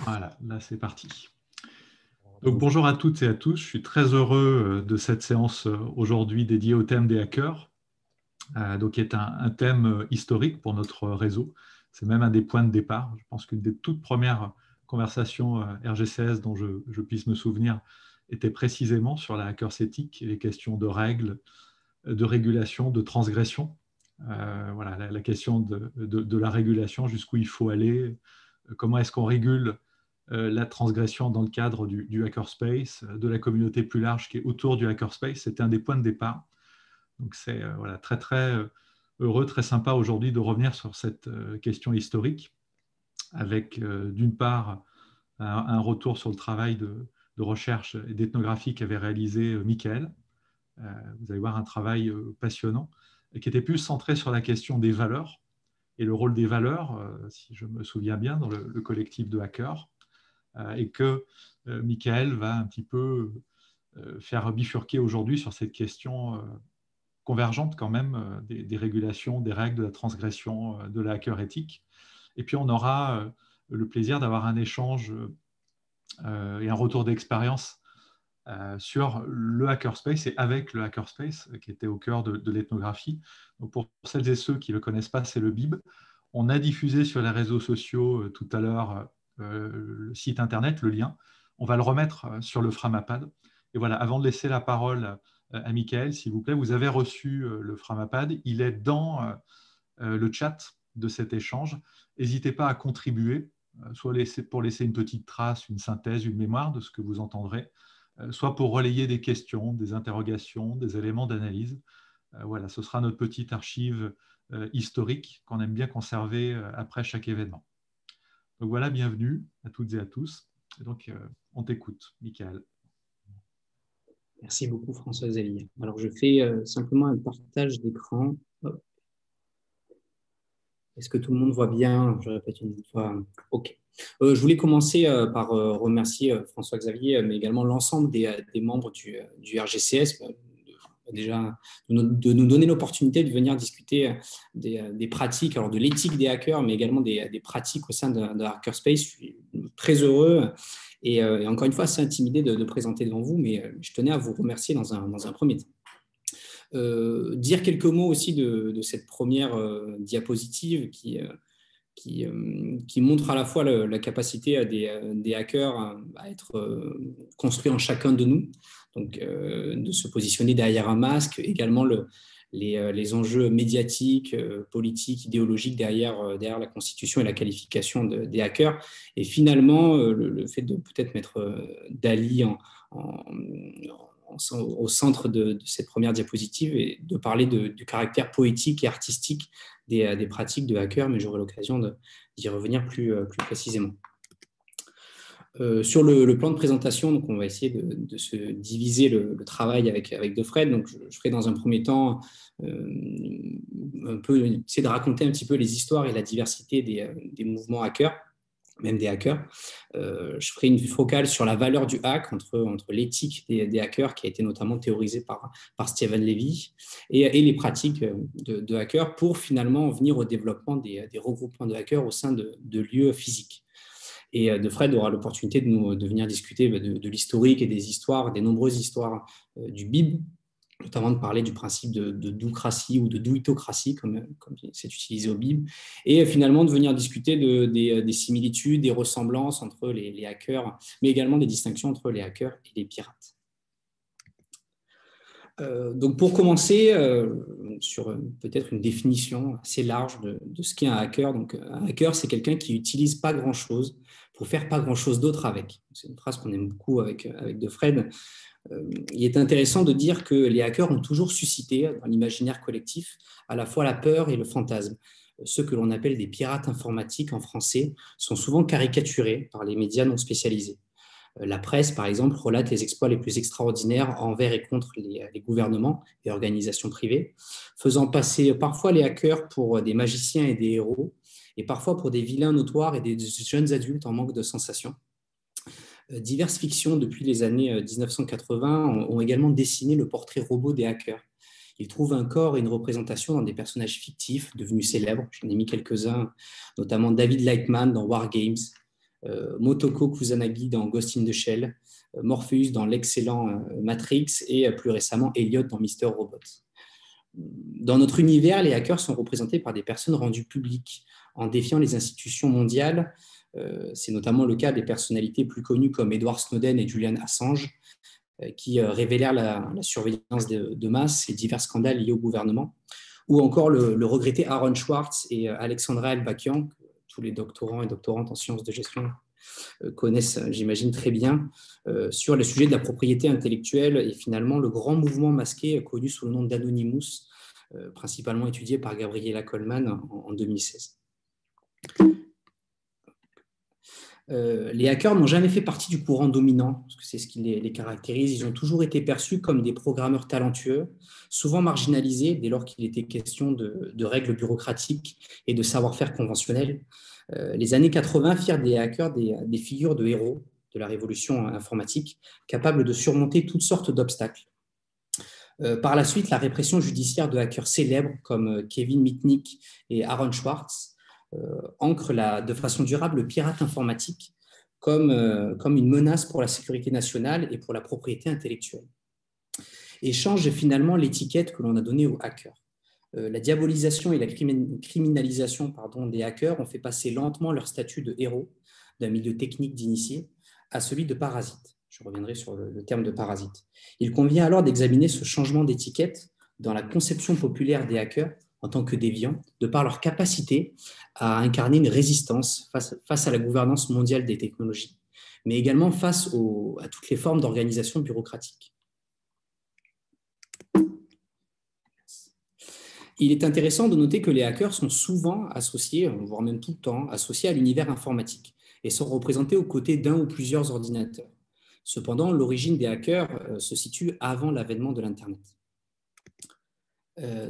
Voilà, là c'est parti. Donc bonjour à toutes et à tous, je suis très heureux de cette séance aujourd'hui dédiée au thème des hackers, donc qui est un thème historique pour notre réseau. C'est même un des points de départ. Je pense qu'une des toutes premières conversations RGCS dont je puisse me souvenir était précisément sur la hackers éthique et les questions de règles, de régulation, de transgression. Voilà, la question de la régulation, jusqu'où il faut aller, comment est-ce qu'on régule la transgression dans le cadre du hackerspace, de la communauté plus large qui est autour du hackerspace. C'était un des points de départ. Donc c'est voilà, très très heureux, très sympa aujourd'hui de revenir sur cette question historique avec d'une part un retour sur le travail de recherche et d'ethnographie qu'avait réalisé Michael. Vous allez voir un travail passionnant et qui était plus centré sur la question des valeurs et le rôle des valeurs, si je me souviens bien, dans le collectif de hackers, et que Michael va un petit peu faire bifurquer aujourd'hui sur cette question convergente quand même des régulations, des règles, de la transgression, de la hacker éthique. Et puis on aura le plaisir d'avoir un échange et un retour d'expérience sur le hackerspace et avec le hackerspace qui était au cœur de l'ethnographie. Donc pour celles et ceux qui ne le connaissent pas, c'est le BIB. On a diffusé sur les réseaux sociaux tout à l'heure le site internet, le lien. On va le remettre sur le Framapad. Et voilà, avant de laisser la parole à Michael, s'il vous plaît, vous avez reçu le Framapad. Il est dans le chat de cet échange. N'hésitez pas à contribuer, soit pour laisser une petite trace, une synthèse, une mémoire de ce que vous entendrez, soit pour relayer des questions, des interrogations, des éléments d'analyse. Voilà, ce sera notre petite archive historique qu'on aime bien conserver après chaque événement. Donc voilà, bienvenue à toutes et à tous. Et donc, on t'écoute, Michael. Merci beaucoup, François-Xavier. Alors, je fais simplement un partage d'écran. Est-ce que tout le monde voit bien? Je répète une fois. OK. Je voulais commencer par remercier François-Xavier, mais également l'ensemble des membres du RGCS, déjà de nous donner l'opportunité de venir discuter des pratiques, alors de l'éthique des hackers, mais également des pratiques au sein de Hackerspace. Je suis très heureux et encore une fois assez intimidé de présenter devant vous, mais je tenais à vous remercier dans un premier temps. Dire quelques mots aussi de cette première diapositive qui montre à la fois la capacité des hackers à être construits en chacun de nous, donc de se positionner derrière un masque, également les enjeux médiatiques, politiques, idéologiques derrière la constitution et la qualification des hackers, et finalement le fait de peut-être mettre Dali au centre de cette première diapositive et de parler du caractère poétique et artistique des pratiques de hackers, mais j'aurai l'occasion d'y revenir plus précisément. Sur le plan de présentation, donc on va essayer de se diviser le travail avec Defred. Donc je ferai dans un premier temps essayer de raconter un petit peu les histoires et la diversité des mouvements hackers, même des hackers. Je ferai une focale sur la valeur du hack, entre l'éthique des hackers, qui a été notamment théorisée par Steven Levy, et les pratiques de hackers, pour finalement venir au développement des regroupements de hackers au sein de lieux physiques. Et Defred aura l'opportunité de venir discuter de l'historique et des histoires, des nombreuses histoires du BIB, notamment de parler du principe de doucratie ou de douitocratie, comme c'est utilisé au BIB, et finalement de venir discuter des similitudes, des ressemblances entre les hackers, mais également des distinctions entre les hackers et les pirates. Donc pour commencer, sur peut-être une définition assez large de ce qu'est un hacker. Donc un hacker, c'est quelqu'un qui n'utilise pas grand-chose pour faire pas grand-chose d'autre avec. C'est une phrase qu'on aime beaucoup avec Defred. Il est intéressant de dire que les hackers ont toujours suscité dans l'imaginaire collectif à la fois la peur et le fantasme. Ceux que l'on appelle des pirates informatiques en français sont souvent caricaturés par les médias non spécialisés. La presse, par exemple, relate les exploits les plus extraordinaires envers et contre les gouvernements et organisations privées, faisant passer parfois les hackers pour des magiciens et des héros, et parfois pour des vilains notoires et des jeunes adultes en manque de sensations. Diverses fictions depuis les années 1980 ont également dessiné le portrait robot des hackers. Ils trouvent un corps et une représentation dans des personnages fictifs devenus célèbres. J'en ai mis quelques-uns, notamment David Lightman dans War Games, Motoko Kusanagi dans Ghost in the Shell, Morpheus dans l'excellent Matrix et plus récemment Elliot dans Mister Robot. Dans notre univers, les hackers sont représentés par des personnes rendues publiques en défiant les institutions mondiales. C'est notamment le cas des personnalités plus connues comme Edward Snowden et Julian Assange, qui révélèrent la surveillance de masse et divers scandales liés au gouvernement, ou encore le regretté Aaron Swartz et Alexandra Elbakyan, que tous les doctorants et doctorantes en sciences de gestion connaissent, j'imagine, très bien, sur le sujet de la propriété intellectuelle et finalement le grand mouvement masqué connu sous le nom d'Anonymous, principalement étudié par Gabriella Coleman en 2016. Les hackers n'ont jamais fait partie du courant dominant, parce que c'est ce qui les caractérise. Ils ont toujours été perçus comme des programmeurs talentueux, souvent marginalisés dès lors qu'il était question de règles bureaucratiques et de savoir-faire conventionnel. Les années 80 firent des hackers des figures de héros de la révolution informatique, capables de surmonter toutes sortes d'obstacles. Par la suite, la répression judiciaire de hackers célèbres comme Kevin Mitnick et Aaron Swartz ancre de façon durable le pirate informatique comme une menace pour la sécurité nationale et pour la propriété intellectuelle. Et change finalement l'étiquette que l'on a donnée aux hackers. La diabolisation et la criminalisation des hackers ont fait passer lentement leur statut de héros d'un milieu technique d'initiés à celui de parasite. Je reviendrai sur le terme de parasite. Il convient alors d'examiner ce changement d'étiquette dans la conception populaire des hackers en tant que déviants, de par leur capacité à incarner une résistance face à la gouvernance mondiale des technologies, mais également face à toutes les formes d'organisation bureaucratique. Il est intéressant de noter que les hackers sont souvent associés, voire même tout le temps, associés à l'univers informatique et sont représentés aux côtés d'un ou plusieurs ordinateurs. Cependant, l'origine des hackers se situe avant l'avènement de l'Internet.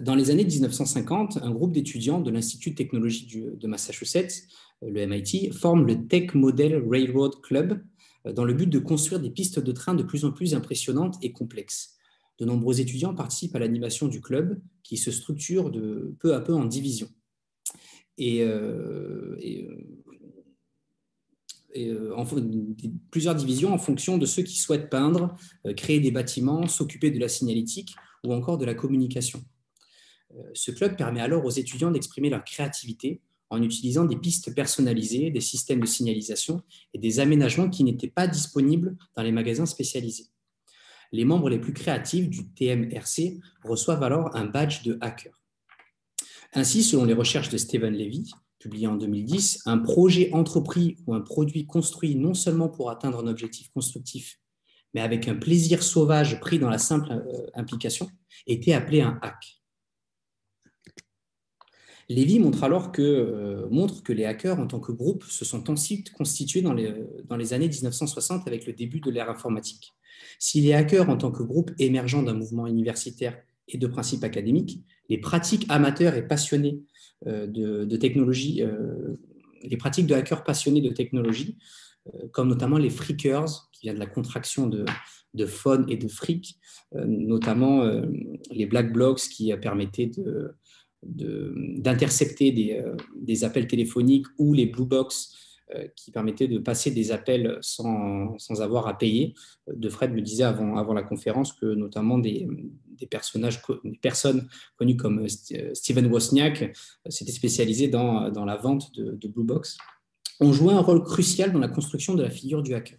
Dans les années 1950, un groupe d'étudiants de l'Institut de technologie de Massachusetts, le MIT, forme le Tech Model Railroad Club dans le but de construire des pistes de train de plus en plus impressionnantes et complexes. De nombreux étudiants participent à l'animation du club qui se structure peu à peu en divisions. Plusieurs divisions en fonction de ceux qui souhaitent peindre, créer des bâtiments, s'occuper de la signalétique ou encore de la communication. Ce club permet alors aux étudiants d'exprimer leur créativité en utilisant des pistes personnalisées, des systèmes de signalisation et des aménagements qui n'étaient pas disponibles dans les magasins spécialisés. Les membres les plus créatifs du TMRC reçoivent alors un badge de hacker. Ainsi, selon les recherches de Steven Levy, publiées en 2010, un projet entrepris ou un produit construit non seulement pour atteindre un objectif constructif, mais avec un plaisir sauvage pris dans la simple implication, était appelé un hack. Levy montre alors que les hackers en tant que groupe se sont ensuite constitués dans les années 1960 avec le début de l'ère informatique. Si les hackers en tant que groupe émergeant d'un mouvement universitaire et de principes académiques, les pratiques amateurs et passionnés de technologie, les pratiques de hackers passionnés de technologie, comme notamment les freakers, qui vient de la contraction de phone et de freak, notamment les black blocs qui permettaient d'intercepter des appels téléphoniques ou les blue box qui permettaient de passer des appels sans avoir à payer. De Fred me disait avant la conférence que notamment des personnes connues comme Steven Wozniak s'étaient spécialisées dans la vente de blue box, ont joué un rôle crucial dans la construction de la figure du hacker.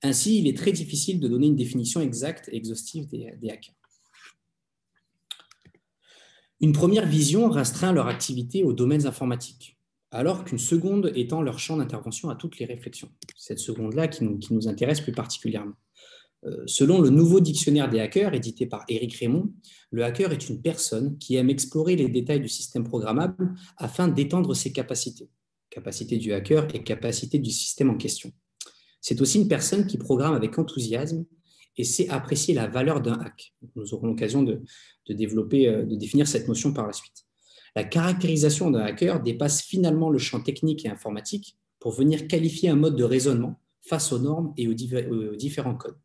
Ainsi, il est très difficile de donner une définition exacte et exhaustive des hackers. Une première vision restreint leur activité aux domaines informatiques, alors qu'une seconde étend leur champ d'intervention à toutes les réflexions. Cette seconde-là qui nous intéresse plus particulièrement. Selon le nouveau dictionnaire des hackers, édité par Éric Raymond, le hacker est une personne qui aime explorer les détails du système programmable afin d'étendre ses capacités. Capacité du hacker et capacité du système en question. C'est aussi une personne qui programme avec enthousiasme et sait apprécier la valeur d'un hack. Nous aurons l'occasion de définir cette notion par la suite. La caractérisation d'un hacker dépasse finalement le champ technique et informatique pour venir qualifier un mode de raisonnement face aux normes et aux différents codes.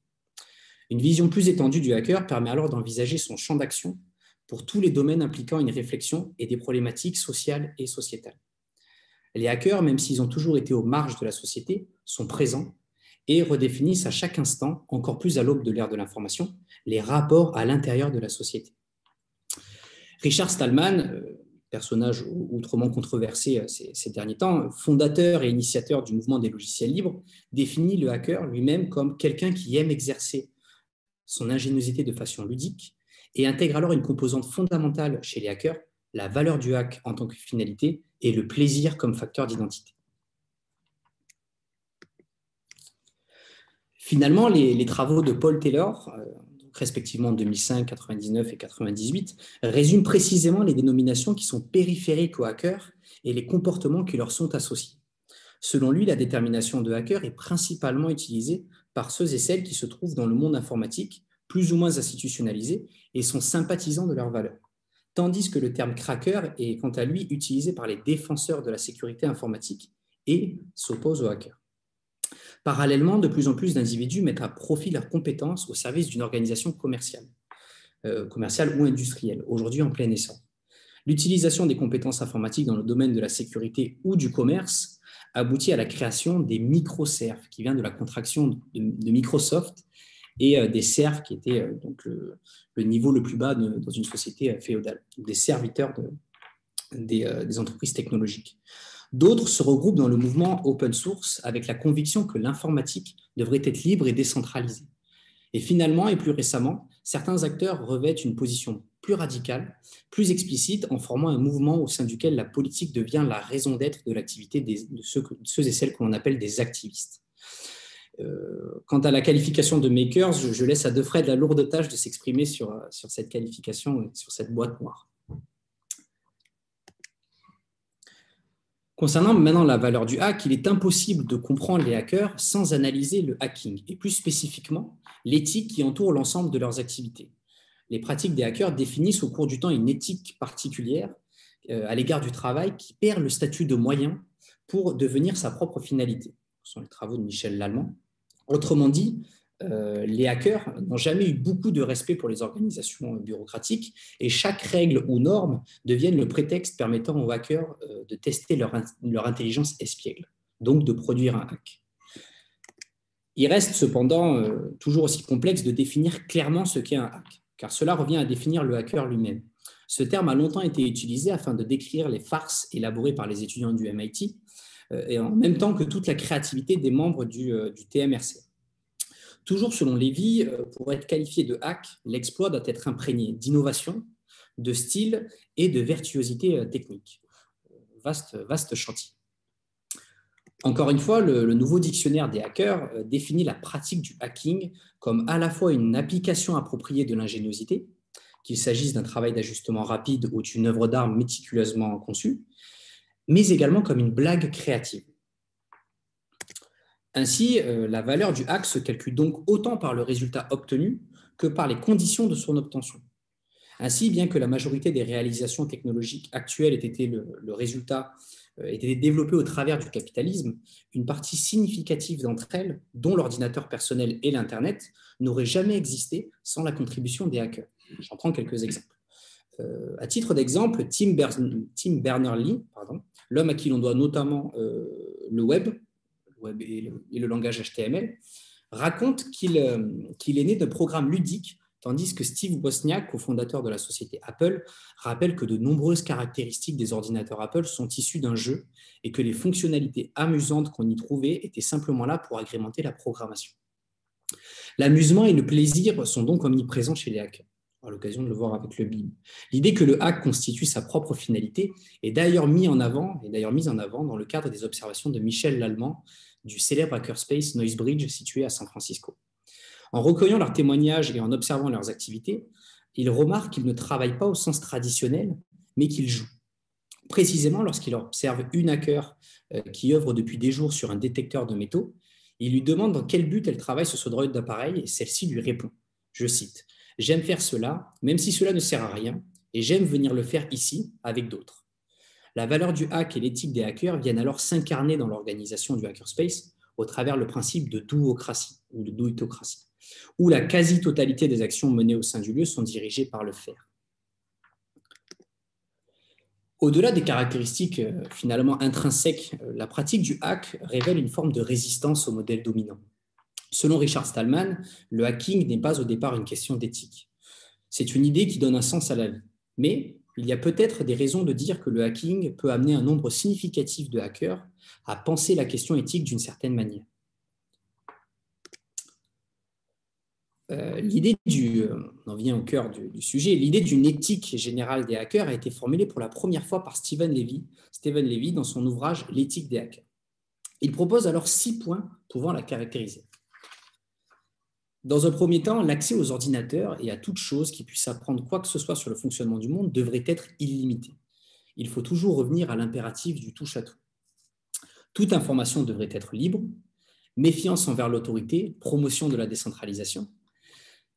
Une vision plus étendue du hacker permet alors d'envisager son champ d'action pour tous les domaines impliquant une réflexion et des problématiques sociales et sociétales. Les hackers, même s'ils ont toujours été aux marges de la société, sont présents et redéfinissent à chaque instant, encore plus à l'aube de l'ère de l'information, les rapports à l'intérieur de la société. Richard Stallman, personnage outrement controversé ces derniers temps, fondateur et initiateur du mouvement des logiciels libres, définit le hacker lui-même comme quelqu'un qui aime exercer son ingéniosité de façon ludique et intègre alors une composante fondamentale chez les hackers, la valeur du hack en tant que finalité et le plaisir comme facteur d'identité. Finalement, les travaux de Paul Taylor, respectivement en 2005, 99 et 98, résument précisément les dénominations qui sont périphériques aux hackers et les comportements qui leur sont associés. Selon lui, la détermination de hacker est principalement utilisée par ceux et celles qui se trouvent dans le monde informatique, plus ou moins institutionnalisés, et sont sympathisants de leurs valeurs. Tandis que le terme cracker est, quant à lui, utilisé par les défenseurs de la sécurité informatique et s'oppose aux hackers. Parallèlement, de plus en plus d'individus mettent à profit leurs compétences au service d'une organisation commerciale ou industrielle, aujourd'hui en plein essor. L'utilisation des compétences informatiques dans le domaine de la sécurité ou du commerce aboutit à la création des microserfs, qui vient de la contraction de Microsoft et des serfs qui étaient donc le niveau le plus bas dans une société féodale, des serviteurs des entreprises technologiques. D'autres se regroupent dans le mouvement open source avec la conviction que l'informatique devrait être libre et décentralisée. Et finalement, et plus récemment, certains acteurs revêtent une position plus radicale, plus explicite, en formant un mouvement au sein duquel la politique devient la raison d'être de l'activité de ceux et celles que l'on appelle des activistes. Quant à la qualification de makers, je laisse à Defred la lourde tâche de s'exprimer sur cette qualification, sur cette boîte noire. Concernant maintenant la valeur du hack, il est impossible de comprendre les hackers sans analyser le hacking, et plus spécifiquement l'éthique qui entoure l'ensemble de leurs activités. Les pratiques des hackers définissent au cours du temps une éthique particulière à l'égard du travail qui perd le statut de moyen pour devenir sa propre finalité. Ce sont les travaux de Michel Lallemand. Autrement dit, les hackers n'ont jamais eu beaucoup de respect pour les organisations bureaucratiques et chaque règle ou norme devient le prétexte permettant aux hackers de tester leur intelligence espiègle, donc de produire un hack. Il reste cependant toujours aussi complexe de définir clairement ce qu'est un hack, car cela revient à définir le hacker lui-même. Ce terme a longtemps été utilisé afin de décrire les farces élaborées par les étudiants du MIT et en même temps que toute la créativité des membres du TMRC. Toujours selon Lévy, pour être qualifié de hack, l'exploit doit être imprégné d'innovation, de style et de virtuosité technique. Vaste chantier. Encore une fois, le nouveau dictionnaire des hackers définit la pratique du hacking comme à la fois une application appropriée de l'ingéniosité, qu'il s'agisse d'un travail d'ajustement rapide ou d'une œuvre d'art méticuleusement conçue, mais également comme une blague créative. Ainsi, la valeur du hack se calcule donc autant par le résultat obtenu que par les conditions de son obtention. Ainsi, bien que la majorité des réalisations technologiques actuelles aient été le résultat étaient développées au travers du capitalisme, une partie significative d'entre elles, dont l'ordinateur personnel et l'Internet, n'aurait jamais existé sans la contribution des hackers. J'en prends quelques exemples. À titre d'exemple, Tim Berners-Lee, l'homme à qui l'on doit notamment le web et le langage HTML, raconte qu'il est né d'un programme ludique, tandis que Steve Wozniak, cofondateur de la société Apple, rappelle que de nombreuses caractéristiques des ordinateurs Apple sont issues d'un jeu et que les fonctionnalités amusantes qu'on y trouvait étaient simplement là pour agrémenter la programmation. L'amusement et le plaisir sont donc omniprésents chez les hackers. À l'occasion de le voir avec le BIM. L'idée que le hack constitue sa propre finalité est d'ailleurs mise en avant dans le cadre des observations de Michel Lallemand du célèbre hackerspace Noisebridge situé à San Francisco. En recueillant leurs témoignages et en observant leurs activités, il remarque qu'ils ne travaillent pas au sens traditionnel, mais qu'ils jouent. Précisément, lorsqu'il observe une hacker qui œuvre depuis des jours sur un détecteur de métaux, il lui demande dans quel but elle travaille sur ce droïde d'appareil et celle-ci lui répond, je cite, « J'aime faire cela, même si cela ne sert à rien, et j'aime venir le faire ici avec d'autres. » La valeur du hack et l'éthique des hackers viennent alors s'incarner dans l'organisation du hackerspace au travers le principe de doocratie ou de doitocratie, où la quasi-totalité des actions menées au sein du lieu sont dirigées par le faire. Au-delà des caractéristiques finalement intrinsèques, la pratique du hack révèle une forme de résistance au modèle dominant. Selon Richard Stallman, le hacking n'est pas au départ une question d'éthique. C'est une idée qui donne un sens à la vie. Mais il y a peut-être des raisons de dire que le hacking peut amener un nombre significatif de hackers à penser la question éthique d'une certaine manière. On en vient au cœur du sujet, l'idée d'une éthique générale des hackers a été formulée pour la première fois par Stephen Levy dans son ouvrage « L'éthique des hackers ». Il propose alors 6 points pouvant la caractériser. Dans un premier temps, l'accès aux ordinateurs et à toute chose qui puisse apprendre quoi que ce soit sur le fonctionnement du monde devrait être illimité. Il faut toujours revenir à l'impératif du touche-à-tout. Toute information devrait être libre, méfiance envers l'autorité, promotion de la décentralisation.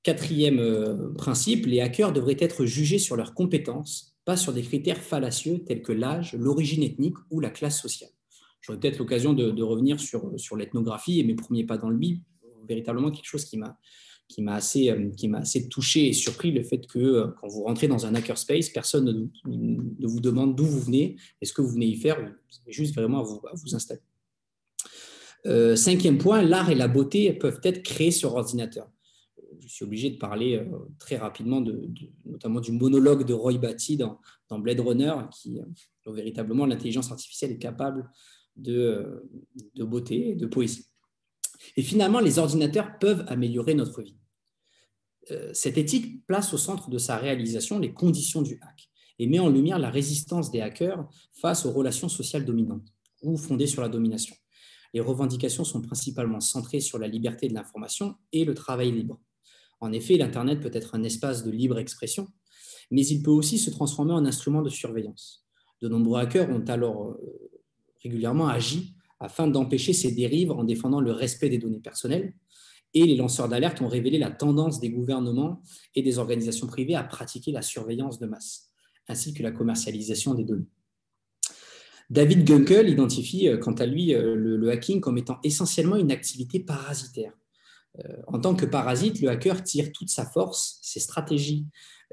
4e principe, les hackers devraient être jugés sur leurs compétences, pas sur des critères fallacieux tels que l'âge, l'origine ethnique ou la classe sociale. J'aurai peut-être l'occasion de revenir sur l'ethnographie et mes premiers pas dans le BIB, véritablement quelque chose qui m'a assez touché et surpris, le fait que quand vous rentrez dans un hackerspace, personne ne vous demande d'où vous venez et ce que vous venez y faire, vous avez juste vraiment à vous installer. 5e point, l'art et la beauté peuvent être créés sur ordinateur. Je suis obligé de parler très rapidement notamment du monologue de Roy Batty dans Blade Runner, où véritablement l'intelligence artificielle est capable de beauté et de poésie. Et finalement, les ordinateurs peuvent améliorer notre vie. Cette éthique place au centre de sa réalisation les conditions du hack et met en lumière la résistance des hackers face aux relations sociales dominantes ou fondées sur la domination. Les revendications sont principalement centrées sur la liberté de l'information et le travail libre. En effet, l'Internet peut être un espace de libre expression, mais il peut aussi se transformer en instrument de surveillance. De nombreux hackers ont alors régulièrement agi afin d'empêcher ces dérives en défendant le respect des données personnelles, et les lanceurs d'alerte ont révélé la tendance des gouvernements et des organisations privées à pratiquer la surveillance de masse, ainsi que la commercialisation des données. David Gunkel identifie quant à lui le hacking comme étant essentiellement une activité parasitaire. En tant que parasite, le hacker tire toute sa force, ses stratégies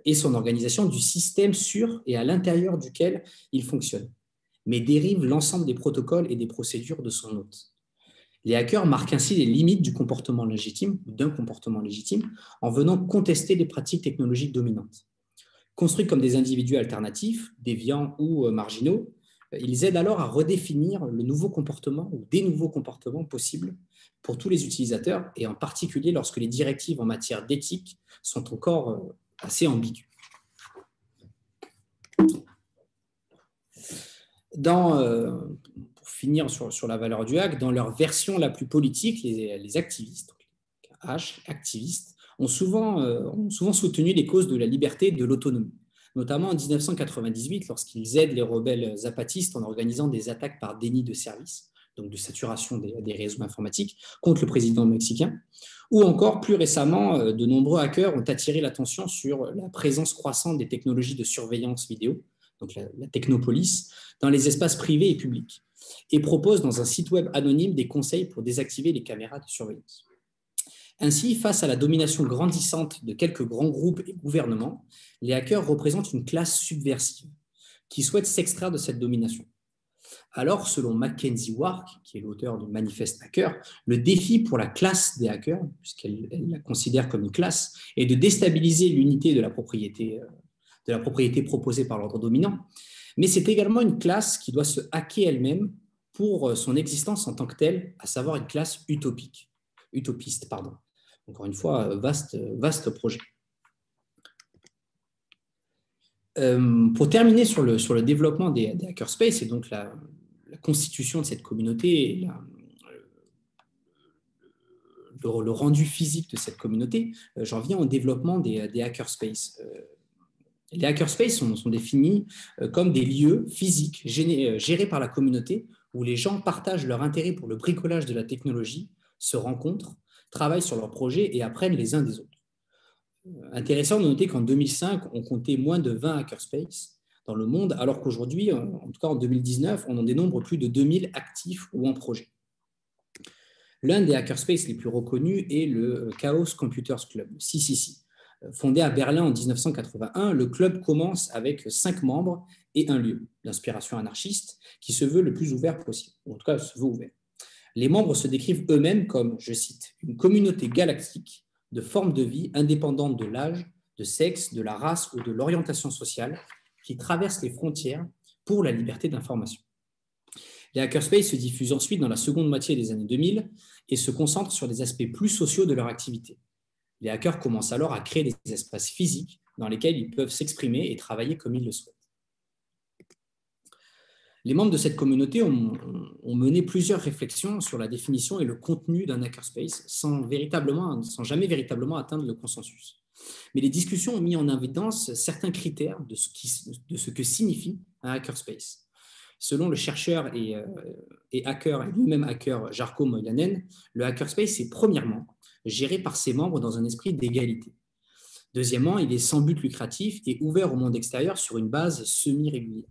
et son organisation du système sur et à l'intérieur duquel il fonctionne, mais dérive l'ensemble des protocoles et des procédures de son hôte. Les hackers marquent ainsi les limites du comportement légitime ou d'un comportement légitime en venant contester les pratiques technologiques dominantes. Construits comme des individus alternatifs, déviants ou marginaux, ils aident alors à redéfinir le nouveau comportement ou des nouveaux comportements possibles pour tous les utilisateurs, et en particulier lorsque les directives en matière d'éthique sont encore assez ambiguës. Pour finir sur la valeur du hack, dans leur version la plus politique, les activistes, activistes, ont souvent soutenu les causes de la liberté et de l'autonomie, notamment en 1998 lorsqu'ils aident les rebelles zapatistes en organisant des attaques par déni de service, donc de saturation des réseaux informatiques, contre le président mexicain, ou encore plus récemment, de nombreux hackers ont attiré l'attention sur la présence croissante des technologies de surveillance vidéo, donc la technopolice, dans les espaces privés et publics, et proposent dans un site web anonyme des conseils pour désactiver les caméras de surveillance. Ainsi, face à la domination grandissante de quelques grands groupes et gouvernements, les hackers représentent une classe subversive qui souhaite s'extraire de cette domination. Alors, selon Mackenzie Wark, qui est l'auteur du Manifeste Hacker, le défi pour la classe des hackers, puisqu'elle la considère comme une classe, est de déstabiliser l'unité de la propriété proposée par l'ordre dominant, mais c'est également une classe qui doit se hacker elle-même pour son existence en tant que telle, à savoir une classe utopiste. Encore une fois, vaste projet. Pour terminer sur le développement des hackerspace et donc la constitution de cette communauté et le rendu physique de cette communauté, j'en viens au développement des hackerspace. Les hackerspace sont définis comme des lieux physiques gérés par la communauté où les gens partagent leur intérêt pour le bricolage de la technologie, se rencontrent, travaillent sur leurs projets et apprennent les uns des autres. Intéressant de noter qu'en 2005, on comptait moins de 20 hackerspace dans le monde, alors qu'aujourd'hui, en tout cas en 2019, on en dénombre plus de 2000 actifs ou en projet. L'un des hackerspace les plus reconnus est le Chaos Computers Club, CCC, Fondé à Berlin en 1981, le club commence avec 5 membres et un lieu d'inspiration anarchiste qui se veut le plus ouvert possible, ou en tout cas se veut ouvert. Les membres se décrivent eux-mêmes comme, je cite, une communauté galactique de formes de vie indépendantes de l'âge, de sexe, de la race ou de l'orientation sociale qui traverse les frontières pour la liberté d'information. Les hackerspaces se diffusent ensuite dans la seconde moitié des années 2000 et se concentrent sur des aspects plus sociaux de leur activité. Les hackers commencent alors à créer des espaces physiques dans lesquels ils peuvent s'exprimer et travailler comme ils le souhaitent. Les membres de cette communauté ont mené plusieurs réflexions sur la définition et le contenu d'un hackerspace sans jamais véritablement atteindre le consensus. Mais les discussions ont mis en évidence certains critères de ce que signifie un hackerspace. Selon le chercheur et hacker, et lui-même hacker Jarkko Moilanen, le hackerspace est premièrement géré par ses membres dans un esprit d'égalité. Deuxièmement, il est sans but lucratif et ouvert au monde extérieur sur une base semi-régulière.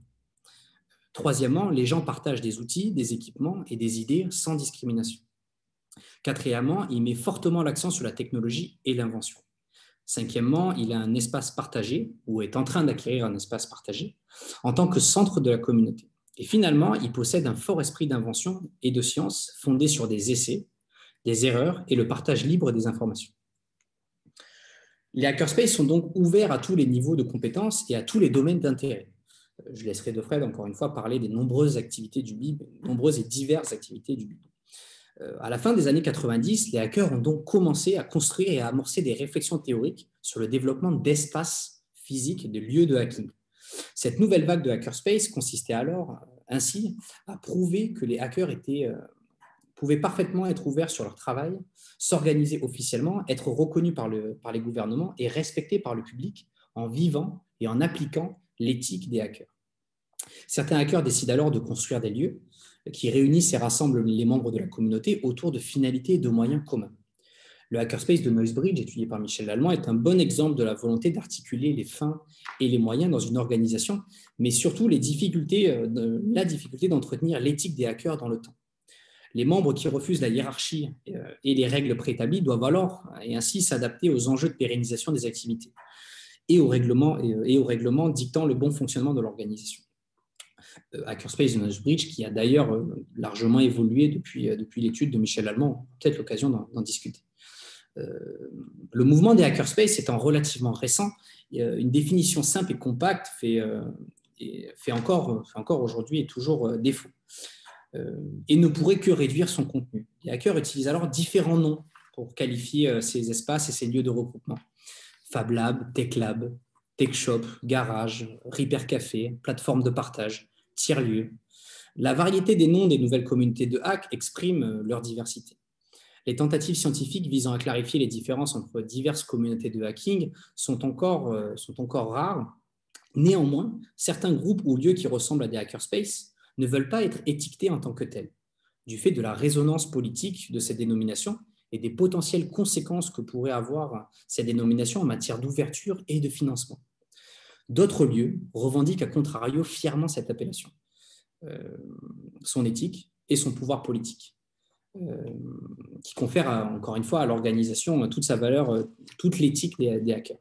Troisièmement, les gens partagent des outils, des équipements et des idées sans discrimination. Quatrièmement, il met fortement l'accent sur la technologie et l'invention. Cinquièmement, il a un espace partagé, ou est en train d'acquérir un espace partagé, en tant que centre de la communauté. Et finalement, il possède un fort esprit d'invention et de science fondé sur des essais, des erreurs et le partage libre des informations. Les hackerspaces sont donc ouverts à tous les niveaux de compétences et à tous les domaines d'intérêt. Je laisserai Defred, encore une fois, parler des nombreuses activités du BIB, nombreuses et diverses activités du BIB. À la fin des années 90, les hackers ont donc commencé à construire et à amorcer des réflexions théoriques sur le développement d'espaces physiques, de lieux de hacking. Cette nouvelle vague de hackerspace consistait alors ainsi à prouver que les hackers pouvaient parfaitement être ouverts sur leur travail, s'organiser officiellement, être reconnus par les gouvernements et respectés par le public en vivant et en appliquant l'éthique des hackers. Certains hackers décident alors de construire des lieux qui réunissent et rassemblent les membres de la communauté autour de finalités et de moyens communs. Le hackerspace de Noisebridge, étudié par Michel Lallemand, est un bon exemple de la volonté d'articuler les fins et les moyens dans une organisation, mais surtout la difficulté d'entretenir l'éthique des hackers dans le temps. Les membres qui refusent la hiérarchie et les règles préétablies doivent alors et ainsi s'adapter aux enjeux de pérennisation des activités et aux règlements dictant le bon fonctionnement de l'organisation. Hackerspace de Noisebridge, qui a d'ailleurs largement évolué depuis l'étude de Michel Lallemand, peut-être l'occasion d'en discuter. Le mouvement des hackerspace étant relativement récent, une définition simple et compacte fait encore aujourd'hui et toujours défaut et ne pourrait que réduire son contenu. Les hackers utilisent alors différents noms pour qualifier ces espaces et ces lieux de regroupement. Fab Lab, Tech Lab, Tech Shop, Garage, Repair Café, plateforme de partage, tiers-lieu. La variété des noms des nouvelles communautés de hack exprime leur diversité. Les tentatives scientifiques visant à clarifier les différences entre diverses communautés de hacking sont encore rares. Néanmoins, certains groupes ou lieux qui ressemblent à des hackerspaces ne veulent pas être étiquetés en tant que tels, du fait de la résonance politique de ces dénominations et des potentielles conséquences que pourrait avoir ces dénominations en matière d'ouverture et de financement. D'autres lieux revendiquent à contrario fièrement cette appellation, son éthique et son pouvoir politique, qui confère encore une fois à l'organisation toute sa valeur, toute l'éthique des hackers.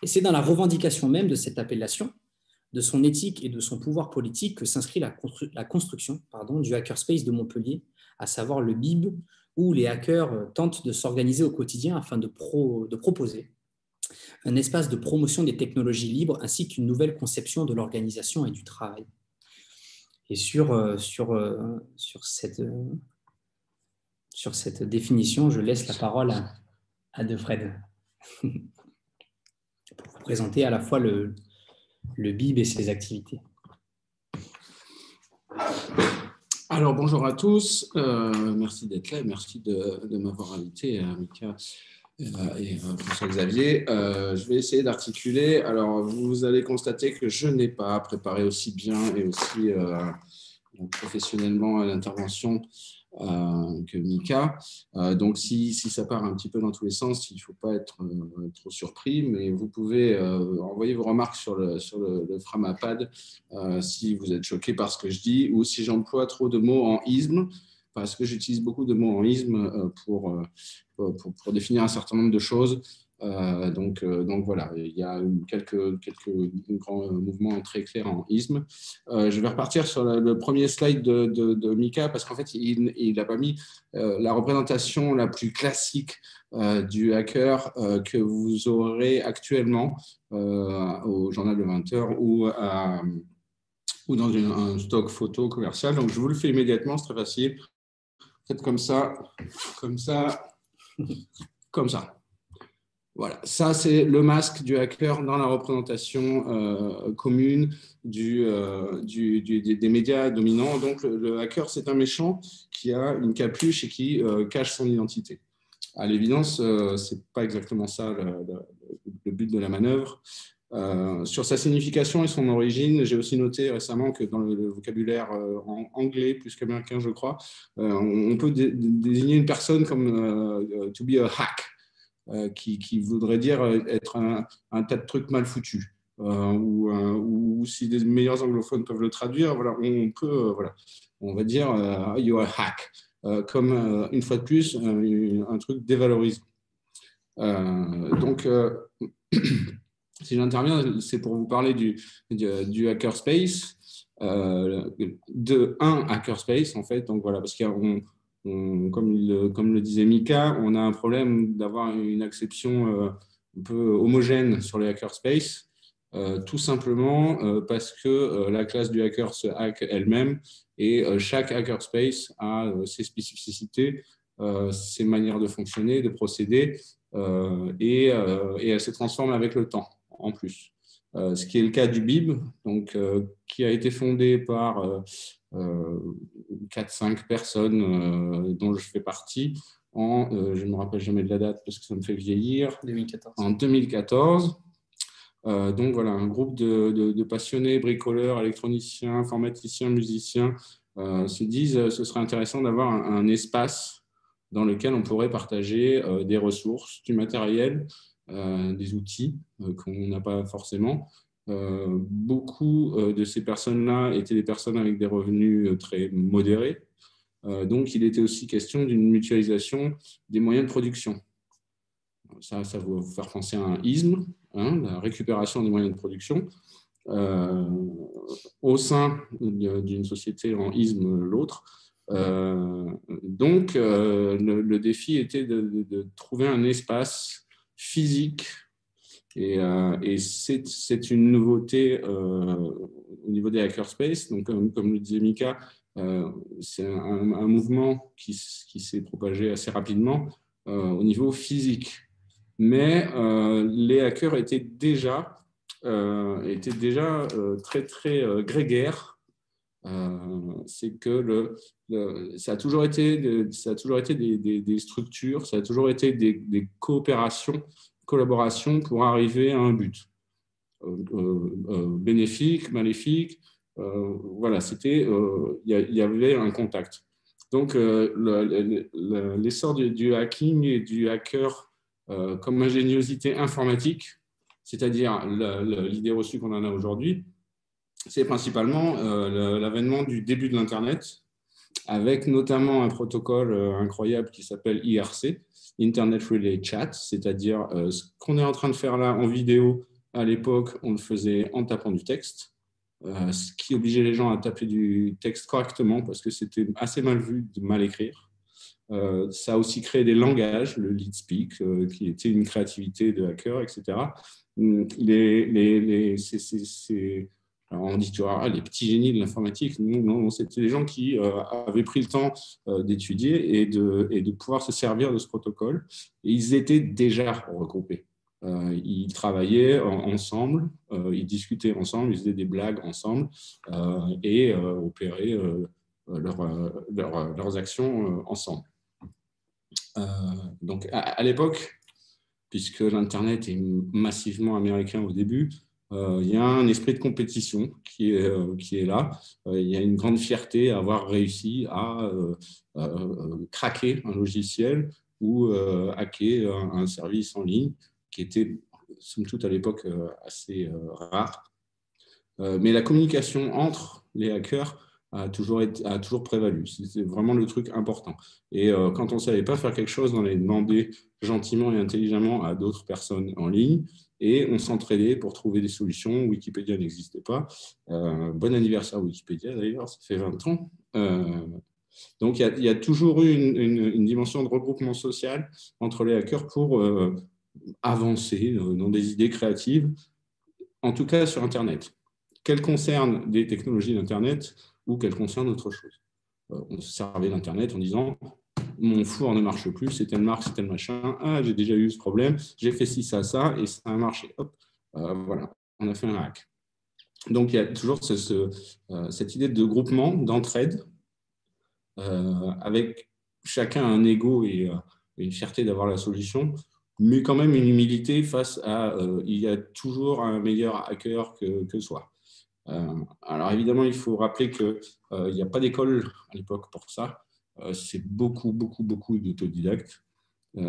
Et c'est dans la revendication même de cette appellation, de son éthique et de son pouvoir politique que s'inscrit la construction du hackerspace de Montpellier, à savoir le BIB, où les hackers tentent de s'organiser au quotidien afin de proposer un espace de promotion des technologies libres ainsi qu'une nouvelle conception de l'organisation et du travail. Et sur cette définition, je laisse la parole à Defred pour vous présenter à la fois le BIB et ses activités. Alors, bonjour à tous. Merci d'être là et merci de m'avoir invité, Mika et François-Xavier. Je vais essayer d'articuler. Alors, vous allez constater que je n'ai pas préparé aussi bien et aussi professionnellement l'intervention que Mika. Donc, si ça part un petit peu dans tous les sens, il ne faut pas être trop surpris, mais vous pouvez envoyer vos remarques sur le Framapad si vous êtes choqué par ce que je dis ou si j'emploie trop de mots en isme, parce que j'utilise beaucoup de mots en isme pour définir un certain nombre de choses. Donc voilà, il y a quelques grands mouvements très clairs en ISM. Je vais repartir sur le premier slide de Mika, parce qu'en fait, il n'a pas mis la représentation la plus classique du hacker que vous aurez actuellement au journal de 20 heures ou dans un stock photo commercial. Donc, je vous le fais immédiatement, c'est très facile. Faites comme ça, comme ça, comme ça. Voilà, ça c'est le masque du hacker dans la représentation commune des médias dominants. Donc le hacker, c'est un méchant qui a une capuche et qui cache son identité. À l'évidence, ce n'est pas exactement ça le but de la manœuvre. Sur sa signification et son origine, j'ai aussi noté récemment que dans le vocabulaire en anglais plus qu'américain, je crois, on peut désigner une personne comme to be a hack. Qui voudrait dire être un tas de trucs mal foutus. Ou si des meilleurs anglophones peuvent le traduire, voilà, on peut, voilà, on va dire you're a hack, comme une fois de plus un truc dévalorisant. Donc, si j'interviens, c'est pour vous parler du hackerspace, de un hackerspace en fait. Donc voilà, parce qu'il y a comme le disait Mika, on a un problème d'avoir une acception un peu homogène sur les hackerspace, tout simplement parce que la classe du hacker se hack elle-même et chaque hackerspace a ses spécificités, ses manières de fonctionner, de procéder, et elle se transforme avec le temps en plus. Ce qui est le cas du BIB, donc, qui a été fondé par 4-5 personnes dont je fais partie je ne me rappelle jamais de la date parce que ça me fait vieillir, 2014. En 2014. Donc voilà, un groupe de passionnés, bricoleurs, électroniciens, informaticiens, musiciens se disent ce serait intéressant d'avoir un espace dans lequel on pourrait partager des ressources, du matériel, des outils qu'on n'a pas forcément. Beaucoup de ces personnes-là étaient des personnes avec des revenus très modérés. Donc, il était aussi question d'une mutualisation des moyens de production. Ça va vous faire penser à un ISM, hein, la récupération des moyens de production. Au sein d'une société en ISM, l'autre. Donc, le défi était de trouver un espace physique. Et c'est une nouveauté au niveau des hackerspace. Donc, comme le disait Mika, c'est un mouvement qui s'est propagé assez rapidement au niveau physique. Mais les hackers étaient déjà très, très grégaires. C'est que ça a toujours été des structures, ça a toujours été des collaborations pour arriver à un but bénéfique, maléfique. Voilà, il y avait un contact. Donc, l'essor du hacking et du hacker comme ingéniosité informatique, c'est-à-dire l'idée reçue qu'on en a aujourd'hui, c'est principalement l'avènement du début de l'Internet, avec notamment un protocole incroyable qui s'appelle IRC, Internet Relay Chat, c'est-à-dire ce qu'on est en train de faire là en vidéo. À l'époque, on le faisait en tapant du texte, ce qui obligeait les gens à taper du texte correctement parce que c'était assez mal vu de mal écrire. Ça a aussi créé des langages, le lead speak, qui était une créativité de hacker, etc. Alors on dit toujours les petits génies de l'informatique. Non, c'était des gens qui avaient pris le temps d'étudier et de pouvoir se servir de ce protocole. Et ils étaient déjà regroupés. Ils travaillaient ensemble, ils discutaient ensemble, ils faisaient des blagues ensemble et opéraient leurs actions ensemble. Donc à l'époque, puisque l'Internet est massivement américain au début, il y a un esprit de compétition qui est là. Il y a une grande fierté à avoir réussi à craquer un logiciel ou hacker un service en ligne qui était, somme toute, à l'époque assez rare. Mais la communication entre les hackers a toujours prévalu. C'est vraiment le truc important. Et quand on ne savait pas faire quelque chose, on allait demander gentiment et intelligemment à d'autres personnes en ligne et on s'entraidait pour trouver des solutions. Wikipédia n'existait pas. Bon anniversaire Wikipédia d'ailleurs, ça fait 20 ans. Donc il y a toujours eu une dimension de regroupement social entre les hackers pour avancer dans des idées créatives, en tout cas sur Internet, qu'elles concernent des technologies d'Internet ou qu'elles concernent autre chose. On se servait d'Internet en disant « mon four ne marche plus, c'est telle marque, c'est tel machin, ah, j'ai déjà eu ce problème, j'ai fait ci, ça, et ça a marché. » Hop, voilà, on a fait un hack. Donc il y a toujours cette idée de groupement, d'entraide, avec chacun un ego et une fierté d'avoir la solution, mais quand même une humilité face à il y a toujours un meilleur hacker que soi. Alors évidemment, il faut rappeler qu'il n'y a pas d'école à l'époque pour ça. C'est beaucoup d'autodidactes.